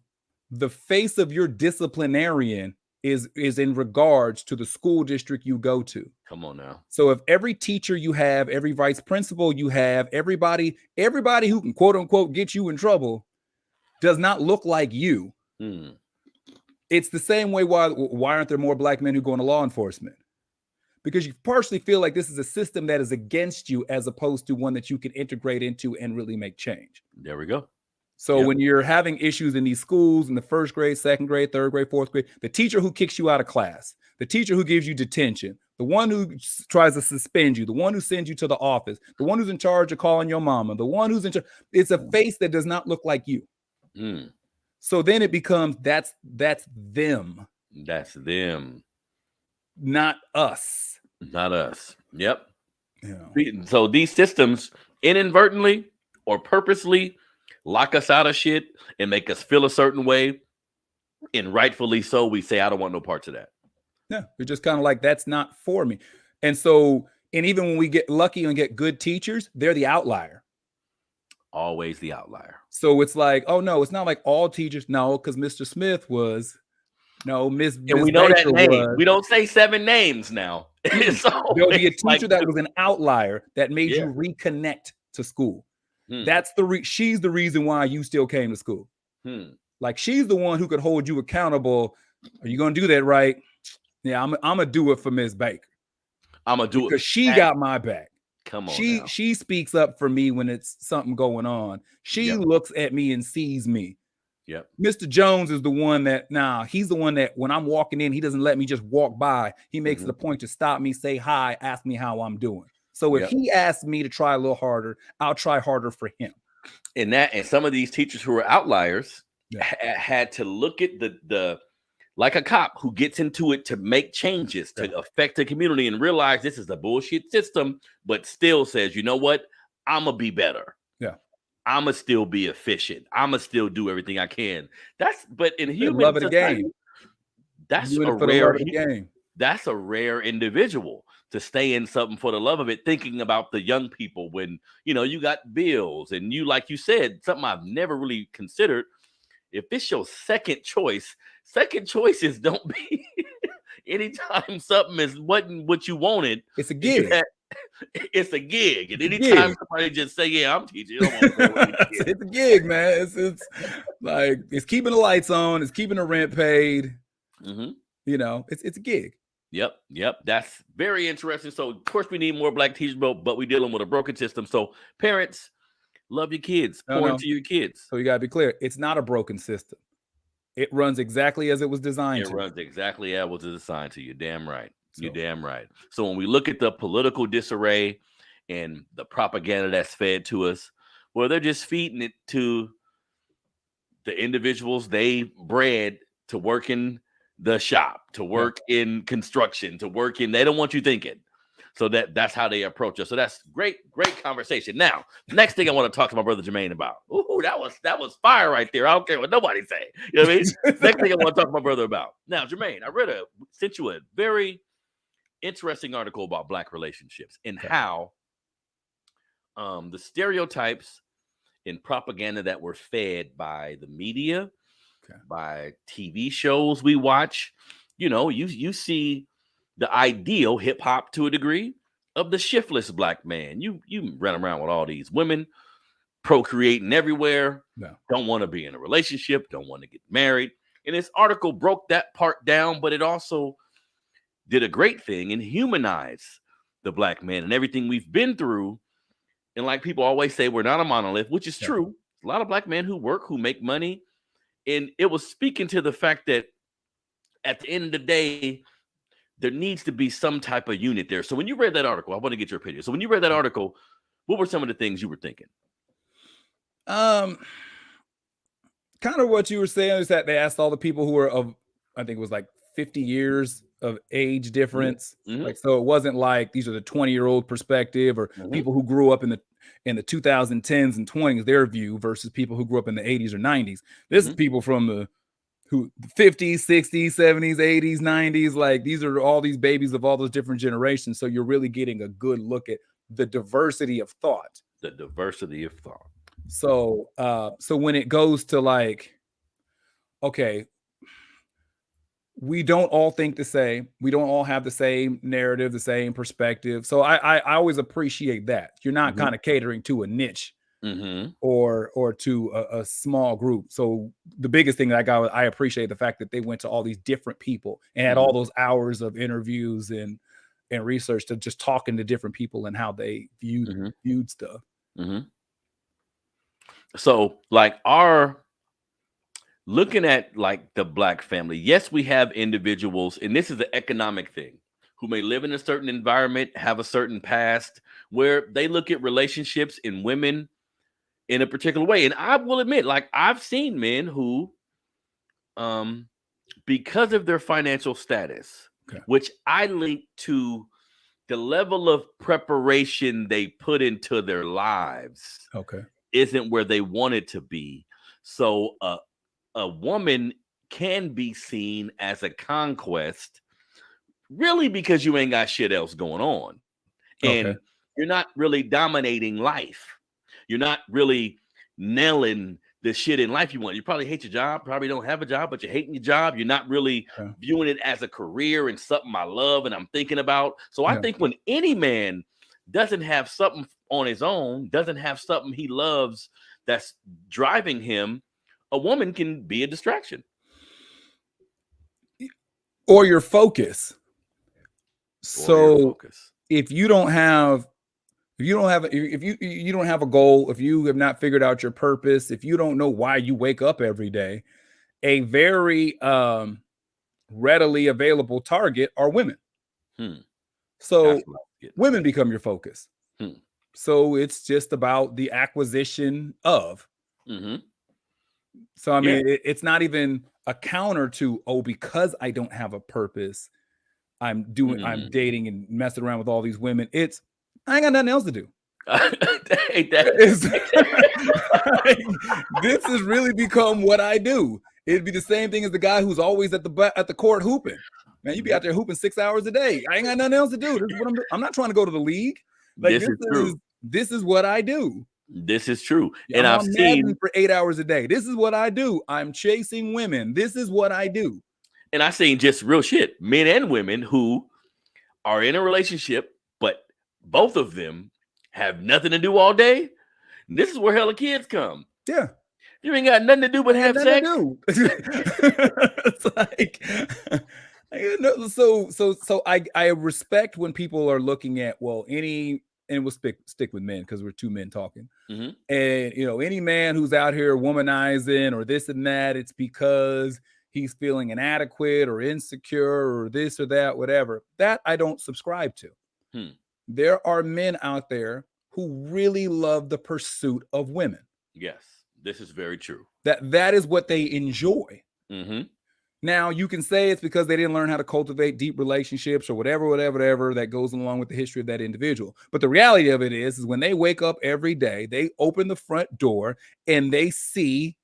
the face of your disciplinarian is in regards to the school district you go to.
Come on now.
So if every teacher you have, every vice principal you have, everybody who can quote unquote get you in trouble does not look like you. It's the same way why aren't there more Black men who go into law enforcement? Because you partially feel like this is a system that is against you, as opposed to one that you can integrate into and really make change.
There we go.
So when you're having issues in these schools in the 1st grade, 2nd grade, 3rd grade, 4th grade, the teacher who kicks you out of class, the teacher who gives you detention, the one who tries to suspend you, the one who sends you to the office, the one who's in charge of calling your mama, the one who's in charge, it's a face that does not look like you. So then it becomes that's them.
That's them.
Not us.
Not us. Yep. So these systems inadvertently or purposely lock us out of shit and make us feel a certain way. And rightfully so, we say, I don't want no parts of that.
Yeah. We're just kind of like, that's not for me. And even when we get lucky and get good teachers, they're the outlier.
Always the outlier.
So it's like, oh no, it's not like all teachers. No, because Mr. Smith was. No, Miss.
And we know that name. We don't say 7 names now.
There'll be a teacher that was an outlier that made you reconnect to school. That's she's the reason why you still came to school. Like, she's the one who could hold you accountable. Are you gonna do that right? Yeah, I'm gonna do it for Miss Baker.
I'm gonna do it
because she got my back.
Come on.
She speaks up for me when it's something going on. She looks at me and sees me.
Yep.
Mr. Jones is the one that he's the one that when I'm walking in, he doesn't let me just walk by. He makes it a point to stop me, say hi, ask me how I'm doing. So if he asks me to try a little harder, I'll try harder for him.
And some of these teachers who are outliers had to look at the like a cop who gets into it to make changes to affect the community and realize this is a bullshit system, but still says, you know what? I'm going to be better.
Yeah.
I'm going to still be efficient. I'm going to still do everything I can. But in human
love of the game.
That's a rare individual to stay in something for the love of it, thinking about the young people when, you got bills and like you said, something I've never really considered. If it's your second choices don't be anytime something is wasn't what you wanted.
It's a gift.
it's a gig. And
It's a
anytime
gig.
somebody just say, "Yeah, I'm teaching," you don't want to
It's a gig, man. It's like it's keeping the lights on, it's keeping the rent paid.
Mm-hmm.
You know, it's a gig.
Yep. That's very interesting. So, of course, we need more black teachers, but we're dealing with a broken system. So, parents, love your kids, pour into your kids.
So you gotta be clear. It's not a broken system. It runs exactly as it was designed
It
to.
runs exactly as it was assigned to you. Damn right. You're damn right. So when we look at the political disarray and the propaganda that's fed to us, well, they're just feeding it to the individuals they bred to work in the shop, to work in construction, to work in. They don't want you thinking. So that's how they approach us. So that's great conversation. Now, next thing I want to talk to my brother Jermaine about. Ooh, that was fire right there. I don't care what nobody say. You know what I mean? Next thing I want to talk to my brother about. Now, Jermaine, I sent you a very interesting article about black relationships and how the stereotypes and propaganda that were fed by the media, by TV shows we watch. You know, you see the ideal hip hop to a degree of the shiftless black man. You run around with all these women procreating everywhere, don't want to be in a relationship, don't want to get married. And this article broke that part down, but it also did a great thing and humanized the black man and everything we've been through. And like people always say, we're not a monolith, which is true. A lot of black men who work, who make money. And it was speaking to the fact that at the end of the day, there needs to be some type of unit there. So when you read that article, I want to get your opinion. So when you read that article, what were some of the things you were thinking?
Kind of what you were saying is that they asked all the people who were of, I think it was like 50 years of age difference.
Mm-hmm.
Like, so it wasn't like these are the 20-year-old perspective or people who grew up in the 2010s and 20s, their view versus people who grew up in the 80s or 90s. This is people from the 50s, 60s, 70s, 80s, 90s. Like, these are all these babies of all those different generations. So you're really getting a good look at the diversity of thought.
The diversity of thought.
So so when it goes to like, okay, we don't all think the same. We don't all have the same narrative, the same perspective. So I always appreciate that. You're not kind of catering to a niche or to a small group. So the biggest thing that I appreciate the fact that they went to all these different people and had all those hours of interviews and research to just talking to different people and how they viewed stuff.
So like looking at like the black family, yes, we have individuals, and this is an economic thing, who may live in a certain environment, have a certain past, where they look at relationships and women in a particular way. And I will admit, like, I've seen men who, because of their financial status, which I link to the level of preparation they put into their lives, isn't where they want it to be. So a woman can be seen as a conquest, really, because you ain't got shit else going on. And you're not really dominating life. You're not really nailing the shit in life you want. You probably hate your job, probably don't have a job, but you're hating your job. You're not really viewing it as a career and something I love and I'm thinking about. So I think when any man doesn't have something on his own, doesn't have something he loves that's driving him, a woman can be a distraction.
Or your focus. So if you don't have a goal, if you have not figured out your purpose, if you don't know why you wake up every day, a very readily available target are women. So women become your focus. So it's just about the acquisition of. So I mean, it's not even a counter to, oh, because I don't have a purpose, I'm dating and messing around with all these women. It's, I ain't got nothing else to do. This has really become what I do. It'd be the same thing as the guy who's always at the court hooping. Man, you be out there hooping 6 hours a day. I ain't got nothing else to do. This is what I'm not trying to go to the league. Like, this is what I do.
This is true.
And I've seen for 8 hours a day. This is what I do. I'm chasing women. This is what I do.
And I've seen just real shit, men and women who are in a relationship, but both of them have nothing to do all day. This is where hella kids come.
Yeah.
You ain't got nothing to do but have sex.
It's like, so I respect when people are looking at, well, and we'll stick with men because we're two men talking.
Mm-hmm.
And any man who's out here womanizing or this and that, it's because he's feeling inadequate or insecure or this or that, whatever. That I don't subscribe to. There are men out there who really love the pursuit of women.
Yes, this is very true.
That is what they enjoy.
Mm-hmm.
Now, you can say it's because they didn't learn how to cultivate deep relationships or whatever that goes along with the history of that individual. But the reality of it is when they wake up every day, they open the front door and they see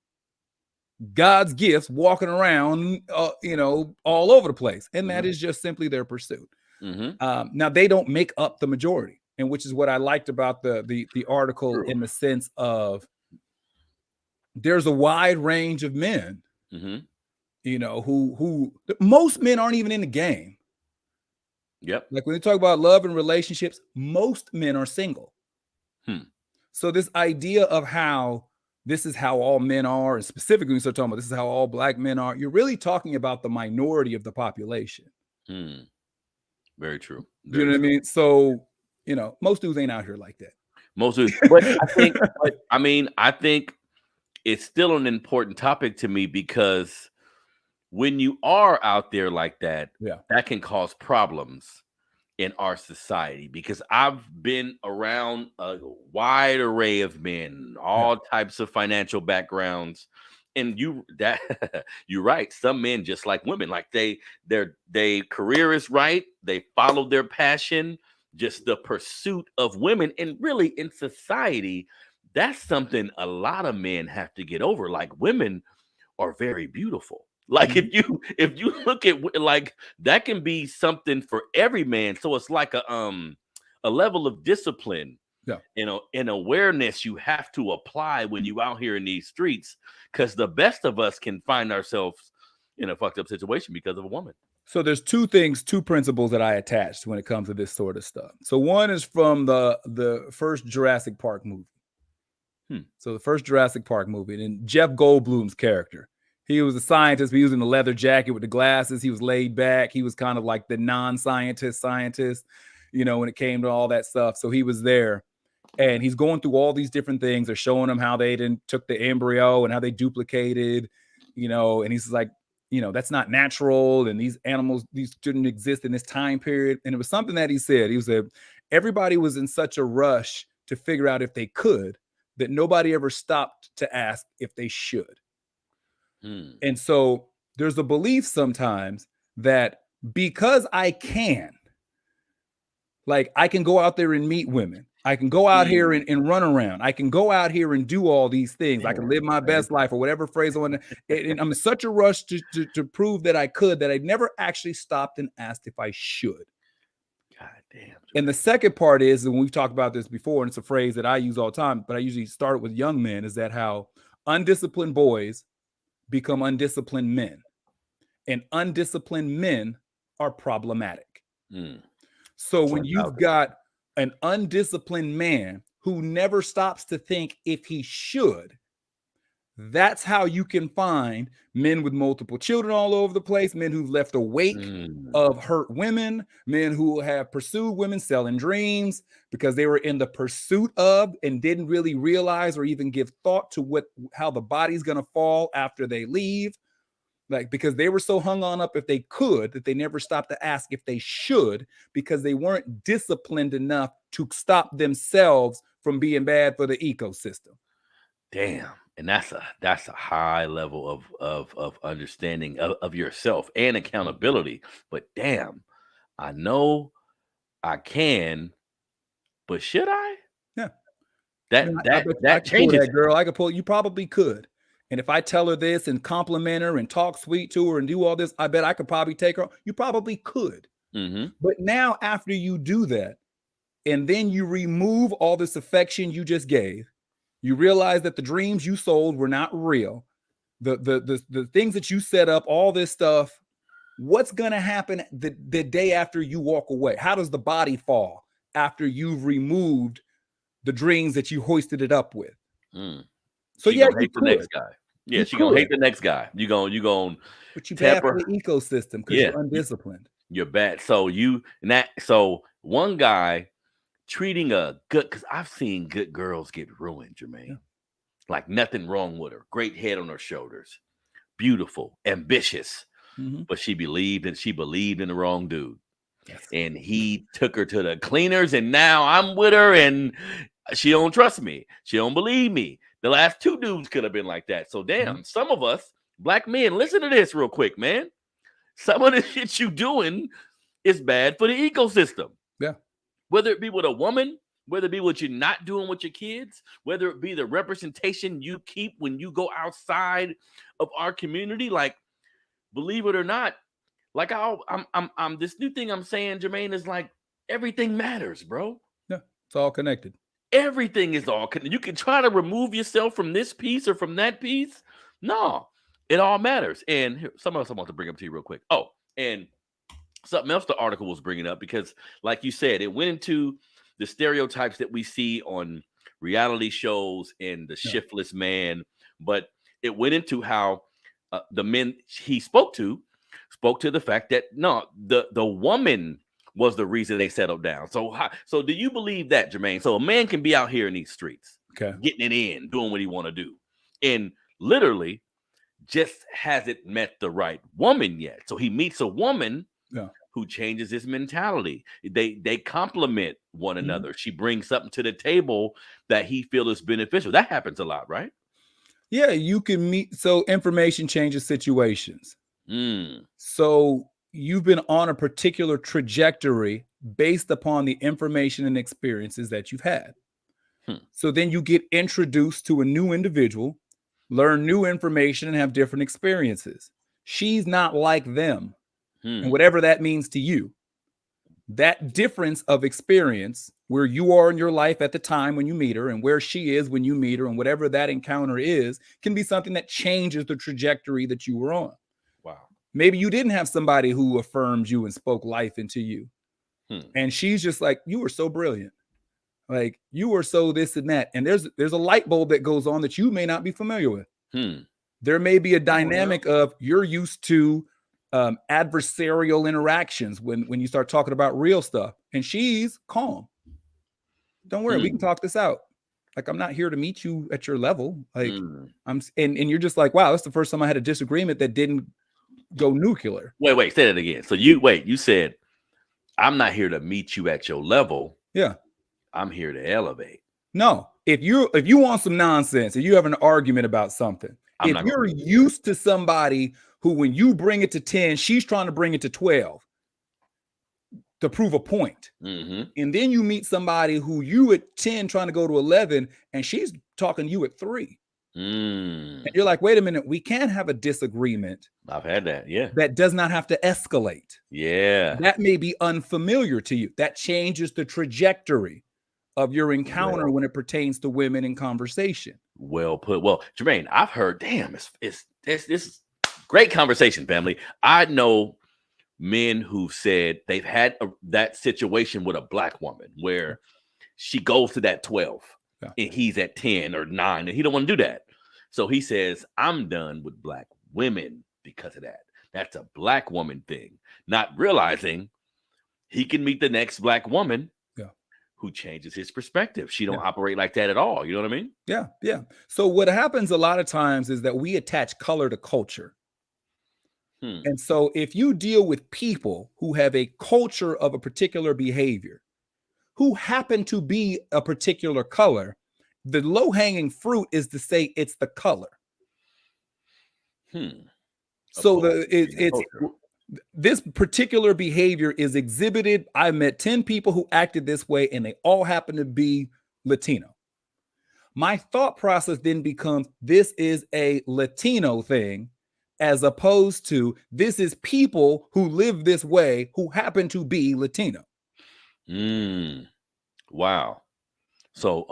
God's gifts walking around, all over the place. And that is just simply their pursuit.
Mm-hmm.
Now, they don't make up the majority, and which is what I liked about the article in the sense of there's a wide range of men, who most men aren't even in the game.
Yep.
Like when they talk about love and relationships, most men are single. So this idea of how this is how all men are, and specifically when you start talking about this is how all black men are, you're really talking about the minority of the population.
Very true.
You know what I mean? So, most dudes ain't out here like that.
Most dudes, but I think it's still an important topic to me because when you are out there like that, that can cause problems in our society, because I've been around a wide array of men, all types of financial backgrounds. And you're right. Some men just like women, like their career is right. They follow their passion, just the pursuit of women. And really in society, that's something a lot of men have to get over. Like women are very beautiful. Like if you look at like that can be something for every man. So it's like a level of discipline. An awareness you have to apply when you out here in these streets, because the best of us can find ourselves in a fucked up situation because of a woman.
So there's two principles that I attached when it comes to this sort of stuff. So one is from the first Jurassic Park movie. So the first Jurassic Park movie, and Jeff Goldblum's character, he was a scientist, but he was in the leather jacket with the glasses. He was laid back. He was kind of like the non-scientist, when it came to all that stuff. So he was there. And he's going through all these different things. They're showing him how they took the embryo and how they duplicated, and he's like, that's not natural. And these animals, these didn't exist in this time period. And it was something that he said. He said, everybody was in such a rush to figure out if they could, that nobody ever stopped to ask if they should. And so there's a belief sometimes that because I can go out there and meet women. I can go out here and run around. I can go out here and do all these things. I can live my best life, or whatever phrase I want to. And I'm in such a rush to prove that I could, that I never actually stopped and asked if I should.
God damn.
And the second part is, and we've talked about this before, and it's a phrase that I use all the time, but I usually start with young men, is that how undisciplined boys become undisciplined men. And undisciplined men are problematic. So when you've got an undisciplined man who never stops to think if he should, that's how you can find men with multiple children all over the place, men who've left a wake of hurt women, men who have pursued women selling dreams because they were in the pursuit of and didn't really realize or even give thought to how the body's going to fall after they leave. Like, because they were so hung on up if they could, that they never stopped to ask if they should, because they weren't disciplined enough to stop themselves from being bad for the ecosystem.
Damn. And that's a high level of understanding of yourself and accountability. But damn, I know I can, but should I?
Yeah.
That changes
that girl. I could pull. You probably could. And if I tell her this and compliment her and talk sweet to her and do all this, I bet I could probably take her. You probably could. But now after you do that, and then you remove all this affection you just gave, you realize that the dreams you sold were not real. The things that you set up, all this stuff, what's going to happen the day after you walk away? How does the body fall? after you've removed the dreams that you hoisted it up with.
Mm.
So
She
yeah,
gonna
you
hate the
could.
next guy. Yeah,
You
she gonna
could.
hate the next guy. You gonna
But you bad for
temper.
the ecosystem because
Yeah,
you're undisciplined.
you're bad. So one guy treating a good, because I've seen good girls get ruined, Jermaine.
Yeah.
Like nothing wrong with her. Great head on her shoulders. Beautiful, ambitious.
Mhm.
But she believed in the wrong dude.
Yes.
And he took her to the cleaners, and now I'm with her, and she don't trust me. She don't believe me. The last two dudes could have been like that. So damn, some of us, black men, listen to this real quick, man. Some of the shit you doing is bad for the ecosystem.
Yeah.
Whether it be with a woman, whether it be what you're not doing with your kids, whether it be the representation you keep when you go outside of our community, like, believe it or not, like I'm this new thing I'm saying, Jermaine, is like everything matters, bro.
Yeah. It's all connected.
Everything is all connected. You can try to remove yourself from this piece or from that piece. No, it all matters. And here, something else I want to bring up to you real quick. Oh, and something else the article was bringing up, because like you said, it went into the stereotypes that we see on reality shows and the shiftless man, but it went into how the men he spoke to the fact that no, the woman was the reason they settled down. So do you believe that, Jermaine? So a man can be out here in these streets, getting it in, doing what he want to do, and literally just hasn't met the right woman yet. So he meets a woman who changes his mentality. They complement one another. She brings something to the table that he feels is beneficial. That happens a lot, right?
Yeah, you can meet. So information changes situations. So you've been on a particular trajectory based upon the information and experiences that you've had. So then you get introduced to a new individual, learn new information, and have different experiences. She's not like them. And whatever that means to you, that difference of experience, where you are in your life at the time when you meet her and where she is when you meet her, and whatever that encounter is, can be something that changes the trajectory that you were on.
Wow.
Maybe you didn't have somebody who affirmed you and spoke life into you. And she's just like, you were so brilliant. Like, you were so this and that. And there's a light bulb that goes on that you may not be familiar with. There may be a dynamic of you're used to adversarial interactions when you start talking about real stuff, and she's calm. Don't worry, we can talk this out. Like, I'm not here to meet you at your level. Like, and you're just like, wow, that's the first time I had a disagreement that didn't go nuclear.
Wait, say that again. So you said, I'm not here to meet you at your level.
Yeah.
I'm here to elevate.
No, if you want some nonsense, if you have an argument about something, if you're used to somebody who, when you bring it to 10, she's trying to bring it to 12 to prove a point. And then you meet somebody who you at 10 trying to go to 11, and she's talking to you at 3. And you're like, wait a minute, we can't have a disagreement.
I've had that. Yeah.
That does not have to escalate.
Yeah.
That may be unfamiliar to you. That changes the trajectory of your encounter when it pertains to women in conversation.
Well put. Well, Jermaine, I've heard, damn, this is great conversation, family. I know men who've said they've had that situation with a black woman where she goes to that 12 and he's at 10 or 9, and he don't want to do that. So he says, I'm done with black women because of that. That's a black woman thing, not realizing he can meet the next black woman who changes his perspective. She don't operate like that at all. You know what I mean?
Yeah. Yeah. So what happens a lot of times is that we attach color to culture. And so if you deal with people who have a culture of a particular behavior, who happen to be a particular color, the low-hanging fruit is to say it's the color. So this particular behavior is exhibited. I met 10 people who acted this way, and they all happen to be Latino. My thought process then becomes, this is a Latino thing, as opposed to this is people who live this way who happen to be Latino.
Wow. So,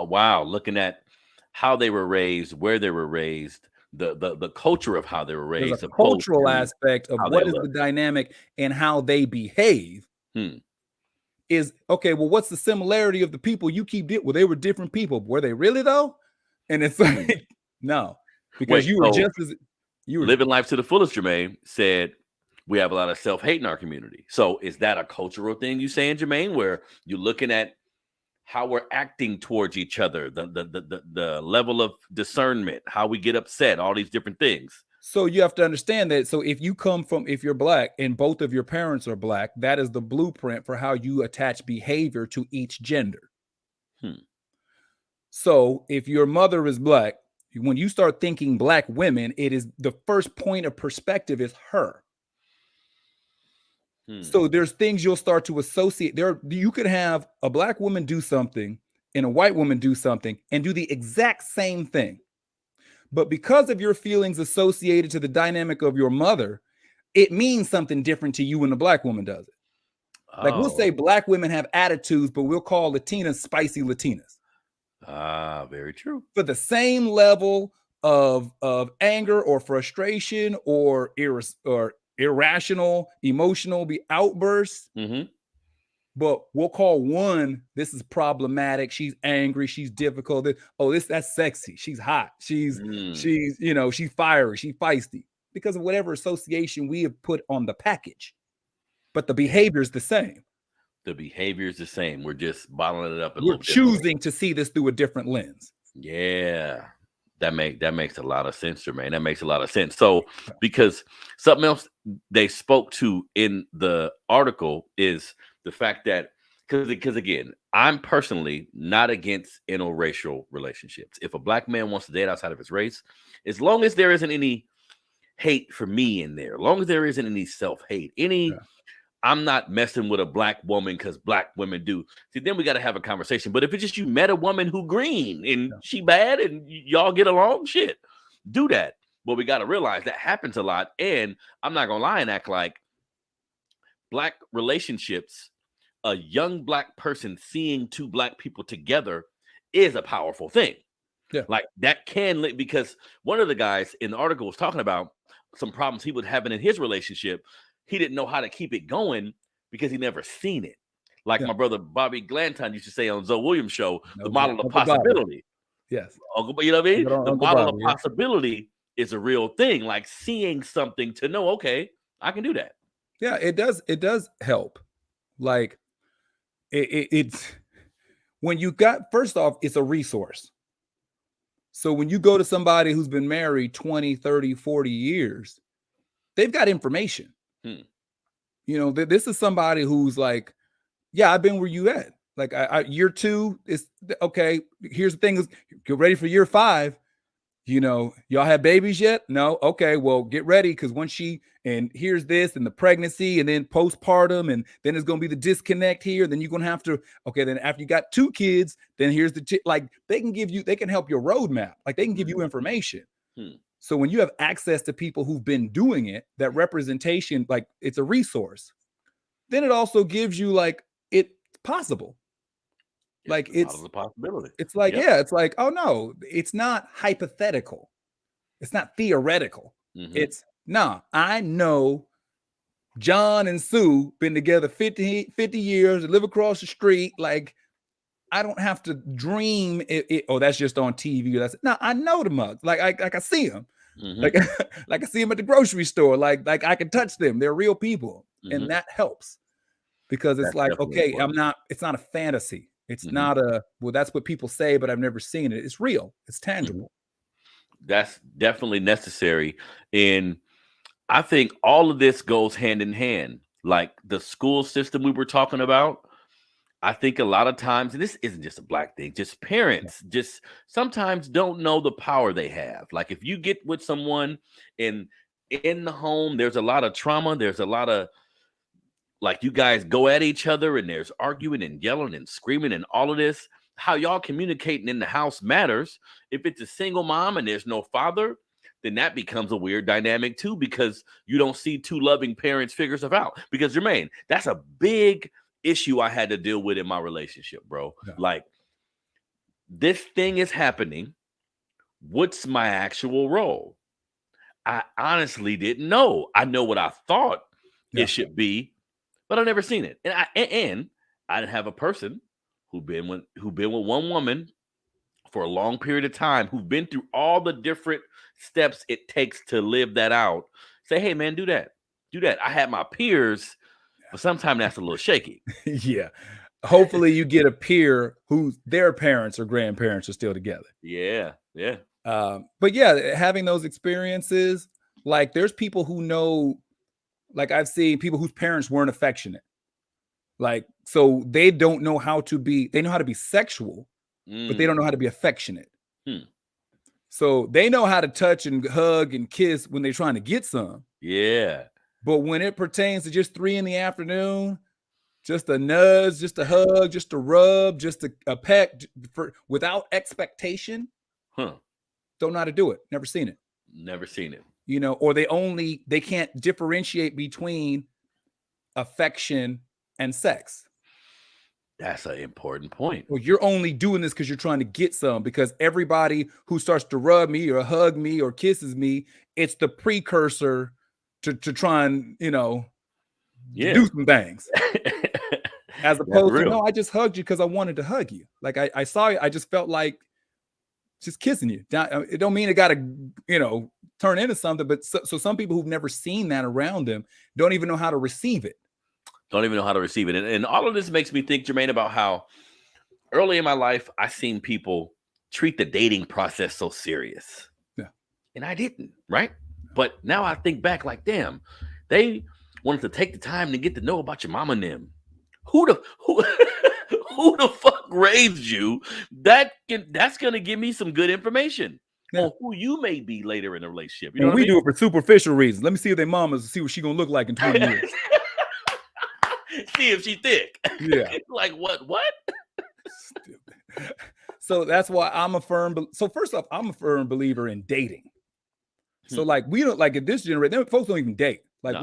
looking at how they were raised, where they were raised, the culture of how they were raised.
There's a cultural aspect of what is the dynamic and how they behave. is, okay, well, what's the similarity of the people you keep dealing? Well, they were different people. Were they really though? And it's like, no, because
Wait,
you were
so
just as you were.
living life to the fullest, Jermaine said we have a lot of self-hate in our community. So is that a cultural thing you saying, Jermaine, where you're looking at how we're acting towards each other, the level of discernment, how we get upset, all these different things?
So you have to understand that. So if you're black and both of your parents are black, that is the blueprint for how you attach behavior to each gender. So if your mother is black, when you start thinking black women, it is the first point of perspective is her. So there's things you'll start to associate. You could have a black woman do something and a white woman do something and do the exact same thing. But because of your feelings associated to the dynamic of your mother, it means something different to you when the black woman does it. Like we'll say black women have attitudes, but we'll call Latinas spicy Latinas.
Very true.
For the same level of anger or frustration or irrational emotional outbursts. But we'll call one, this is problematic, she's angry, she's difficult. That's sexy, she's hot, she's she's fiery, she's feisty, because of whatever association we have put on the package. But the behavior is the same.
The behavior is the same. We're just bottling it up a
We're
little
choosing to see this through a different lens.
Yeah. That makes a lot of sense, Jermaine. That makes a lot of sense. So, because something else they spoke to in the article is the fact that, because again, I'm personally not against interracial relationships. If a black man wants to date outside of his race, as long as there isn't any hate for me in there, as long as there isn't any self-hate, I'm not messing with a black woman because black women do. See, then we got to have a conversation. But if it's just you met a woman who green and she bad and y'all get along, shit, do that. But we got to realize that happens a lot. And I'm not going to lie and act like black relationships, a young black person seeing two black people together is a powerful thing.
Yeah.
Like that can, because one of the guys in the article was talking about some problems he was having in his relationship. He didn't know how to keep it going because he never seen it. Like my brother Bobby Glanton used to say on Zoe Williams' show, the model of possibility.
Yes.
You know what I mean? The model of possibility is a real thing. Like seeing something to know, okay, I can do that.
Yeah, it does help. Like it's when you got, first off, it's a resource. So when you go to somebody who's been married 20, 30, 40 years, they've got information. This is somebody who's like, yeah, I've been where you at. Like year 2 is okay. Here's the thing: is get ready for year 5. Y'all have babies yet? No. Okay, well, get ready, because and here's this and the pregnancy and then postpartum, and then there's gonna be the disconnect here. Then you're gonna have to, okay, then after you got 2 kids, then here's like they can help your roadmap. Like they can give you information. So when you have access to people who've been doing it, that representation, like it's a resource. Then it also gives you like it's possible. Like it's a
possibility.
It's like, it's like, oh no, it's not hypothetical. It's not theoretical. It's I know John and Sue been together 50 years, live across the street. Like I don't have to dream that's just on TV. I know the mugs. Like I see them. Like I see them at the grocery store. Like I can touch them. They're real people. And that helps, because it's like, okay, it's not a fantasy. It's not that's what people say, but I've never seen it. It's real. It's tangible.
That's definitely necessary. And I think all of this goes hand in hand. Like the school system we were talking about, I think a lot of times, and this isn't just a black thing, just parents just sometimes don't know the power they have. Like if you get with someone in the home, there's a lot of trauma. There's a lot of, like, you guys go at each other and there's arguing and yelling and screaming and all of this. How y'all communicating in the house matters. If it's a single mom and there's no father, then that becomes a weird dynamic too, because you don't see 2 loving parents figure stuff out. Because Jermaine, that's a big issue I had to deal with in my relationship, bro. Like, this thing is happening. What's my actual role? I honestly didn't know. I know what I thought it should be, but I've never seen it. And I'd have a person who've been with one woman for a long period of time, who've been through all the different steps it takes to live that out. Say, hey man, do that. I had my peers, but sometimes that's a little shaky.
Yeah. Hopefully you get a peer who their parents or grandparents are still together.
Yeah.
But yeah, having those experiences, like there's people who know, like I've seen people whose parents weren't affectionate. Like, so they don't know how to be, they know how to be sexual, but they don't know how to be affectionate. So they know how to touch and hug and kiss when they're trying to get some.
Yeah.
But when it pertains to just 3 PM, just a nudge, just a hug, just a rub, just a peck without expectation, don't know how to do it. Never seen it. Or they can't differentiate between affection and sex.
That's an important point.
Well, you're only doing this because you're trying to get some, because everybody who starts to rub me or hug me or kisses me, it's the precursor to try and, do some things. As opposed to, no, I just hugged you because I wanted to hug you. Like I saw you, I just felt like just kissing you. It don't mean it got to, turn into something, but so some people who've never seen that around them don't even know how to receive it.
And all of this makes me think, Jermaine, about how early in my life, I seen people treat the dating process so serious.
Yeah.
And I didn't, right? But now I think back like, damn, they wanted to take the time to get to know about your mama and them. Who the fuck raised you? That's gonna give me some good information on who you may be later in a relationship. You know,
we do it for superficial reasons. Let me see if their mama's, see what she gonna look like in 20 years.
See if she thick.
Yeah.
Like what?
Stupid. So that's why so first off, I'm a firm believer in dating. So like we don't, like at this generation, folks don't even date. Like no.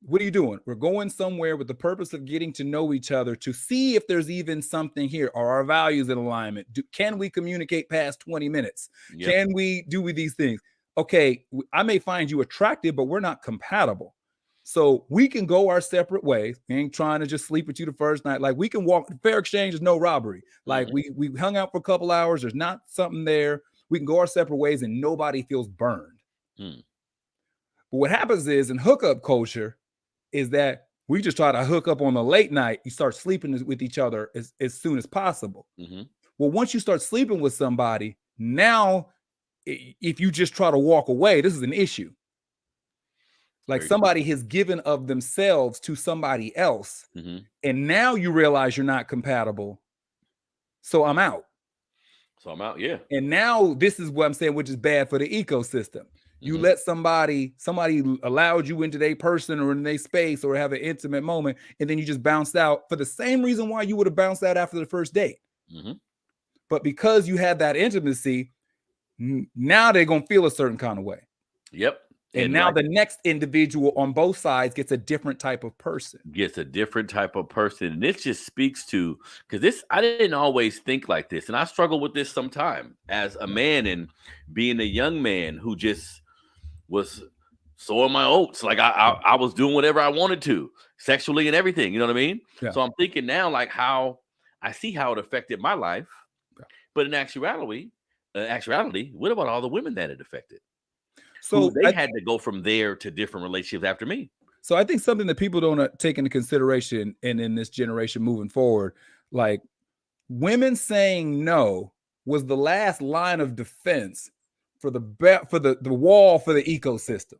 What are you doing? We're going somewhere with the purpose of getting to know each other to see if there's even something here. Are our values in alignment? Can we communicate past 20 minutes? Yep. Can we do these things? Okay, I may find you attractive, but we're not compatible. So we can go our separate ways. We ain't trying to just sleep with you the first night. Like we can walk, fair exchange is no robbery. Like we hung out for a couple hours. There's not something there. We can go our separate ways and nobody feels burned. But what happens is in hookup culture is that we just try to hook up on the late night. You start sleeping with each other as soon as possible. Well, once you start sleeping with somebody, now if you just try to walk away, this is an issue. Like somebody has given of themselves to somebody else. And now you realize you're not compatible. So I'm out.
Yeah.
And now this is what I'm saying, which is bad for the ecosystem. You let somebody allowed you into their person or in their space or have an intimate moment, and then you just bounced out for the same reason why you would have bounced out after the first date. But because you had that intimacy, now they're going to feel a certain kind of way.
Yep.
And now the next individual on both sides gets a different type of person.
And this just speaks to, because I didn't always think like this. And I struggle with this sometime as a man and being a young man who just was sowing my oats. Like I was doing whatever I wanted to sexually and everything. You know what I mean? Yeah. So I'm thinking now, like how I see how it affected my life. Yeah. But in actuality, what about all the women that it affected? So they had to go from there to different relationships after me.
So I think something that people don't take into consideration and in this generation moving forward, like women saying no was the last line of defense for the wall for the ecosystem.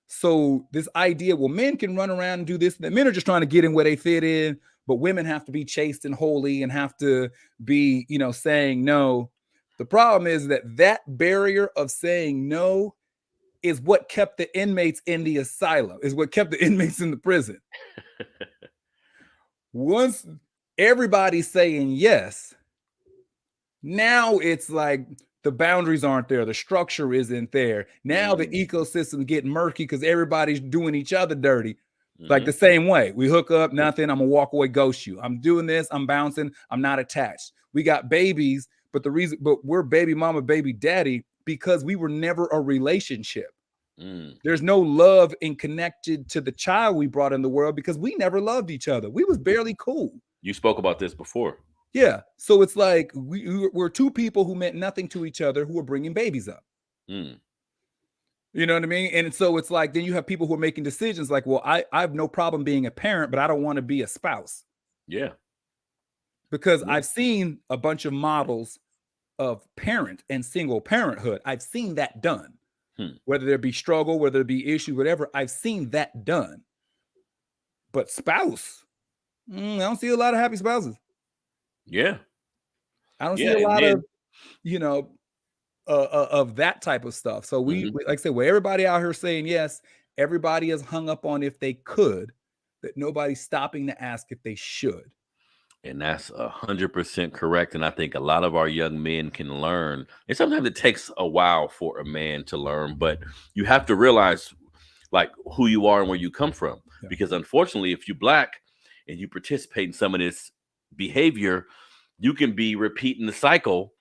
So this idea, well, men can run around and do this. That men are just trying to get in where they fit in, but women have to be chaste and holy and have to be, saying no. The problem is that barrier of saying no is what kept the inmates in the asylum, is what kept the inmates in the prison. Once everybody's saying yes, now it's like the boundaries aren't there. The structure isn't there. Now the ecosystem getting murky because everybody's doing each other dirty. Like the same way. We hook up, nothing. I'm going to walk away, ghost you. I'm doing this. I'm bouncing. I'm not attached. We got babies. But we're baby mama, baby daddy because we were never a relationship. There's no love and connected to the child we brought in the world because we never loved each other. We was barely cool.
You spoke about this before.
Yeah. So it's like we're two people who meant nothing to each other who are bringing babies up. You know what I mean? And so it's like, then you have people who are making decisions like, well, I have no problem being a parent, but I don't want to be a spouse.
Yeah.
Because I've seen a bunch of models of parent and single parenthood. I've seen that done. Whether there be struggle, whether there be issue, whatever, I've seen that done. But spouse, I don't see a lot of happy spouses.
Yeah.
I don't see a lot of, you know, of that type of stuff. So we like I said, where everybody out here saying yes, everybody is hung up on if they could, that nobody's stopping to ask if they should.
And that's 100% correct. And I think a lot of our young men can learn. And sometimes it takes a while for a man to learn, but you have to realize like who you are and where you come from. Yeah. Because unfortunately, if you're Black and you participate in some of this behavior, you can be repeating the cycle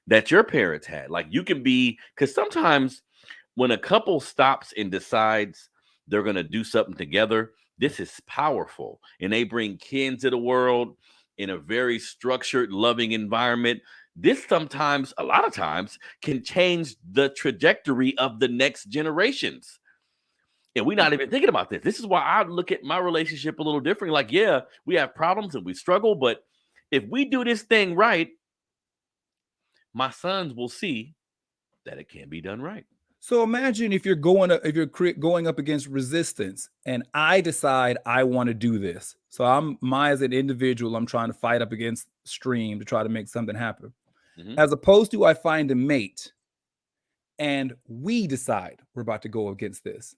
that your parents had. Like you can be, because sometimes when a couple stops and decides they're going to do something together, this is powerful. And they bring kids to the world in a very structured, loving environment. This sometimes, a lot of times, can change the trajectory of the next generations. And we're not even thinking about this. This is why I look at my relationship a little differently. Like, yeah, we have problems and we struggle, but if we do this thing right, my sons will see that it can be done right.
So imagine if you're going up against resistance, and I decide I want to do this. So as an individual, I'm trying to fight up against stream to try to make something happen. As opposed to I find a mate, and we decide we're about to go against this.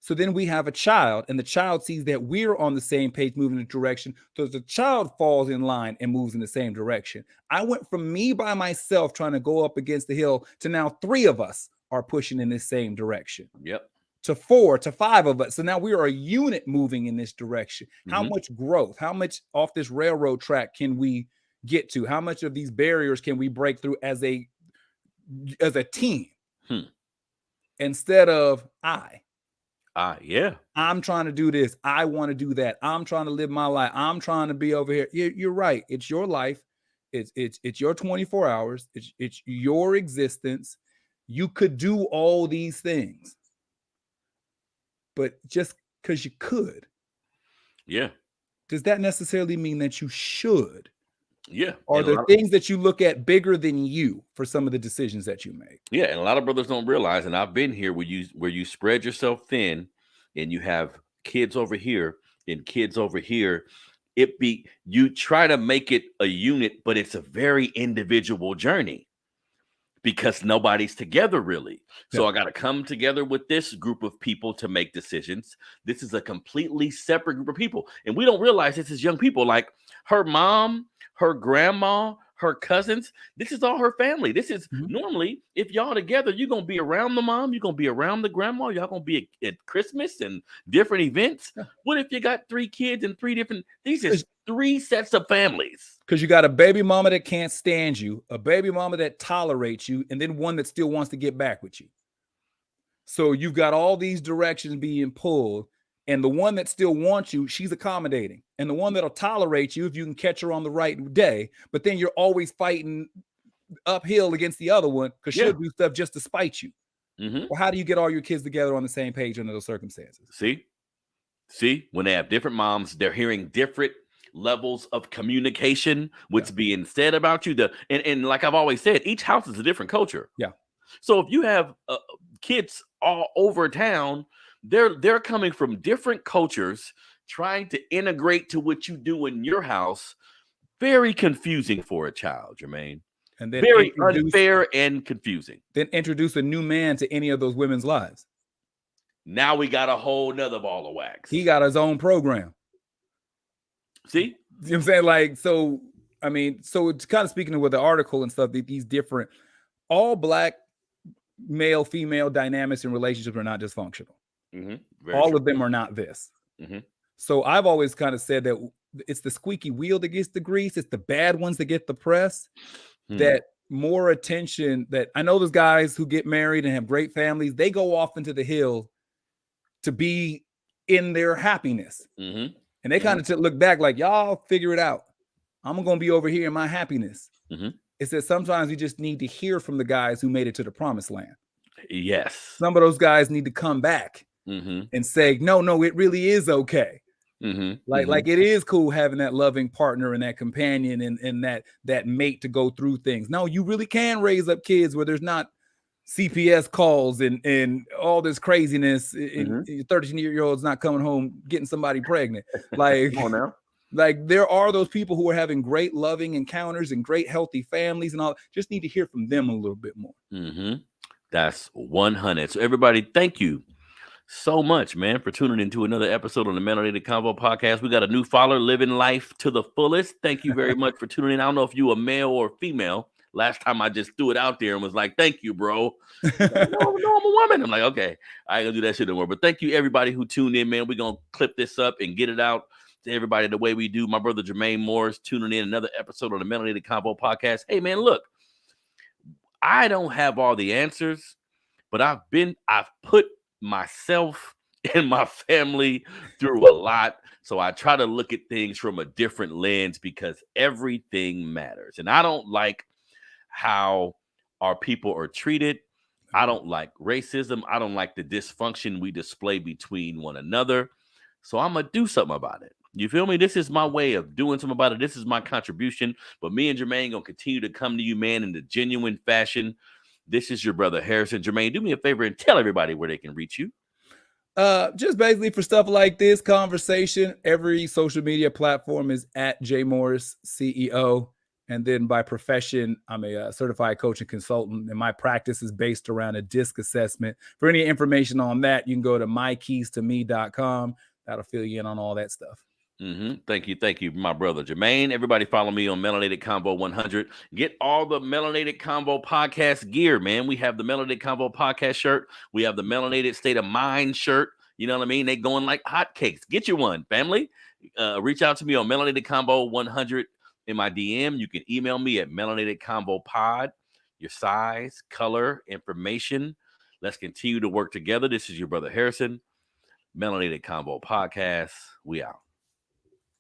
So then we have a child, and the child sees that we're on the same page, moving in the direction. So the child falls in line and moves in the same direction. I went from me by myself trying to go up against the hill to now 3 of us are pushing in the same direction.
Yep.
To 4 to 5 of us. So now we are a unit moving in this direction. How much growth, how much off this railroad track can we get to? How much of these barriers can we break through as a team? Instead of
yeah.
I'm trying to do this. I want to do that. I'm trying to live my life. I'm trying to be over here. You're right. It's your life. It's your 24 hours. It's your existence. You could do all these things, but just because you could, does that necessarily mean that you should?
Yeah.
Are there things that you look at bigger than you for some of the decisions that you make?
Yeah, and a lot of brothers don't realize, and I've been here where you spread yourself thin, and you have kids over here and kids over here. You try to make it a unit, but it's a very individual journey because nobody's together really. So I got to come together with this group of people to make decisions. This is a completely separate group of people, and we don't realize this as young people. Like her mom, her grandma, her cousins, this is all her family. This is normally, if y'all together, you're going to be around the mom, you're going to be around the grandma, y'all going to be at Christmas and different events. What if you got 3 kids and 3 different, these are 3 sets of families.
Because you got a baby mama that can't stand you, a baby mama that tolerates you, and then one that still wants to get back with you. So you've got all these directions being pulled. And the one that still wants you, she's accommodating. And the one that'll tolerate you if you can catch her on the right day. But then you're always fighting uphill against the other one because she'll do stuff just to spite you. Well, how do you get all your kids together on the same page under those circumstances?
See, when they have different moms, they're hearing different levels of communication, what's being said about you. And like I've always said, each house is a different culture.
Yeah.
So if you have kids all over town, they're coming from different cultures, trying to integrate to what you do in your house. Very confusing for a child, Jermaine. And then very unfair and confusing.
Then introduce a new man to any of those women's lives.
Now we got a whole nother ball of wax.
He got his own program.
See?
You know what I'm saying? Like, so it's kind of speaking of with the article and stuff, these different, all Black male, female dynamics and relationships are not dysfunctional. All of them are not this. So I've always kind of said that it's the squeaky wheel that gets the grease. It's the bad ones that get the press. That more attention that I know those guys who get married and have great families, they go off into the hill to be in their happiness.
Mm-hmm.
And they kind of look back like, y'all figure it out. I'm going to be over here in my happiness.
Mm-hmm.
It's that sometimes you just need to hear from the guys who made it to the promised land.
Yes.
Some of those guys need to come back and say, no, it really is okay. Like it is cool having that loving partner and that companion and that mate to go through things. No, you really can raise up kids where there's not CPS calls and all this craziness. And your 13-year-old's not coming home getting somebody pregnant. Like,
come on now.
Like there are those people who are having great loving encounters and great healthy families and all. Just need to hear from them a little bit more.
That's 100. So everybody, thank you so much, man, for tuning into another episode on the Melanated Convo podcast. We got a new follower, living life to the fullest. Thank you very much for tuning in. I don't know if you a male or female. Last time I just threw it out there and was like, thank you, bro. Like, no, I'm a woman. I'm like, okay, I ain't gonna do that shit anymore. But thank you, everybody who tuned in, man. We're gonna clip this up and get it out to everybody the way we do. My brother Jermaine Morris tuning in another episode on the Melanated Convo podcast. Hey, man, look, I don't have all the answers, but I've put myself and my family through a lot. So I try to look at things from a different lens because everything matters. And I don't like how our people are treated. I don't like racism. I don't like the dysfunction we display between one another. So I'm going to do something about it. You feel me? This is my way of doing something about it. This is my contribution. But me and Jermaine going to continue to come to you, man, in the genuine fashion. This is your brother Harrison. Jermaine, do me a favor and tell everybody where they can reach you.
Just basically for stuff like this conversation, every social media platform is at J Morris CEO. And then by profession, I'm a certified coach and consultant, and my practice is based around a DISC assessment. For any information on that, you can go to mykeysto me.com. That'll fill you in on all that stuff.
Thank you, my brother Jermaine. Everybody follow me on Melanated Convo 100. Get all the Melanated Convo podcast gear, man. We have the Melanated Convo podcast shirt. We have the Melanated State of Mind shirt. You know what I mean? They going like hotcakes. Get you one, family. Reach out to me on Melanated Convo 100 in my DM. You can email me at melanatedconvopod. Your size, color, information. Let's continue to work together. This is your brother Harrison. Melanated Convo podcast. We out.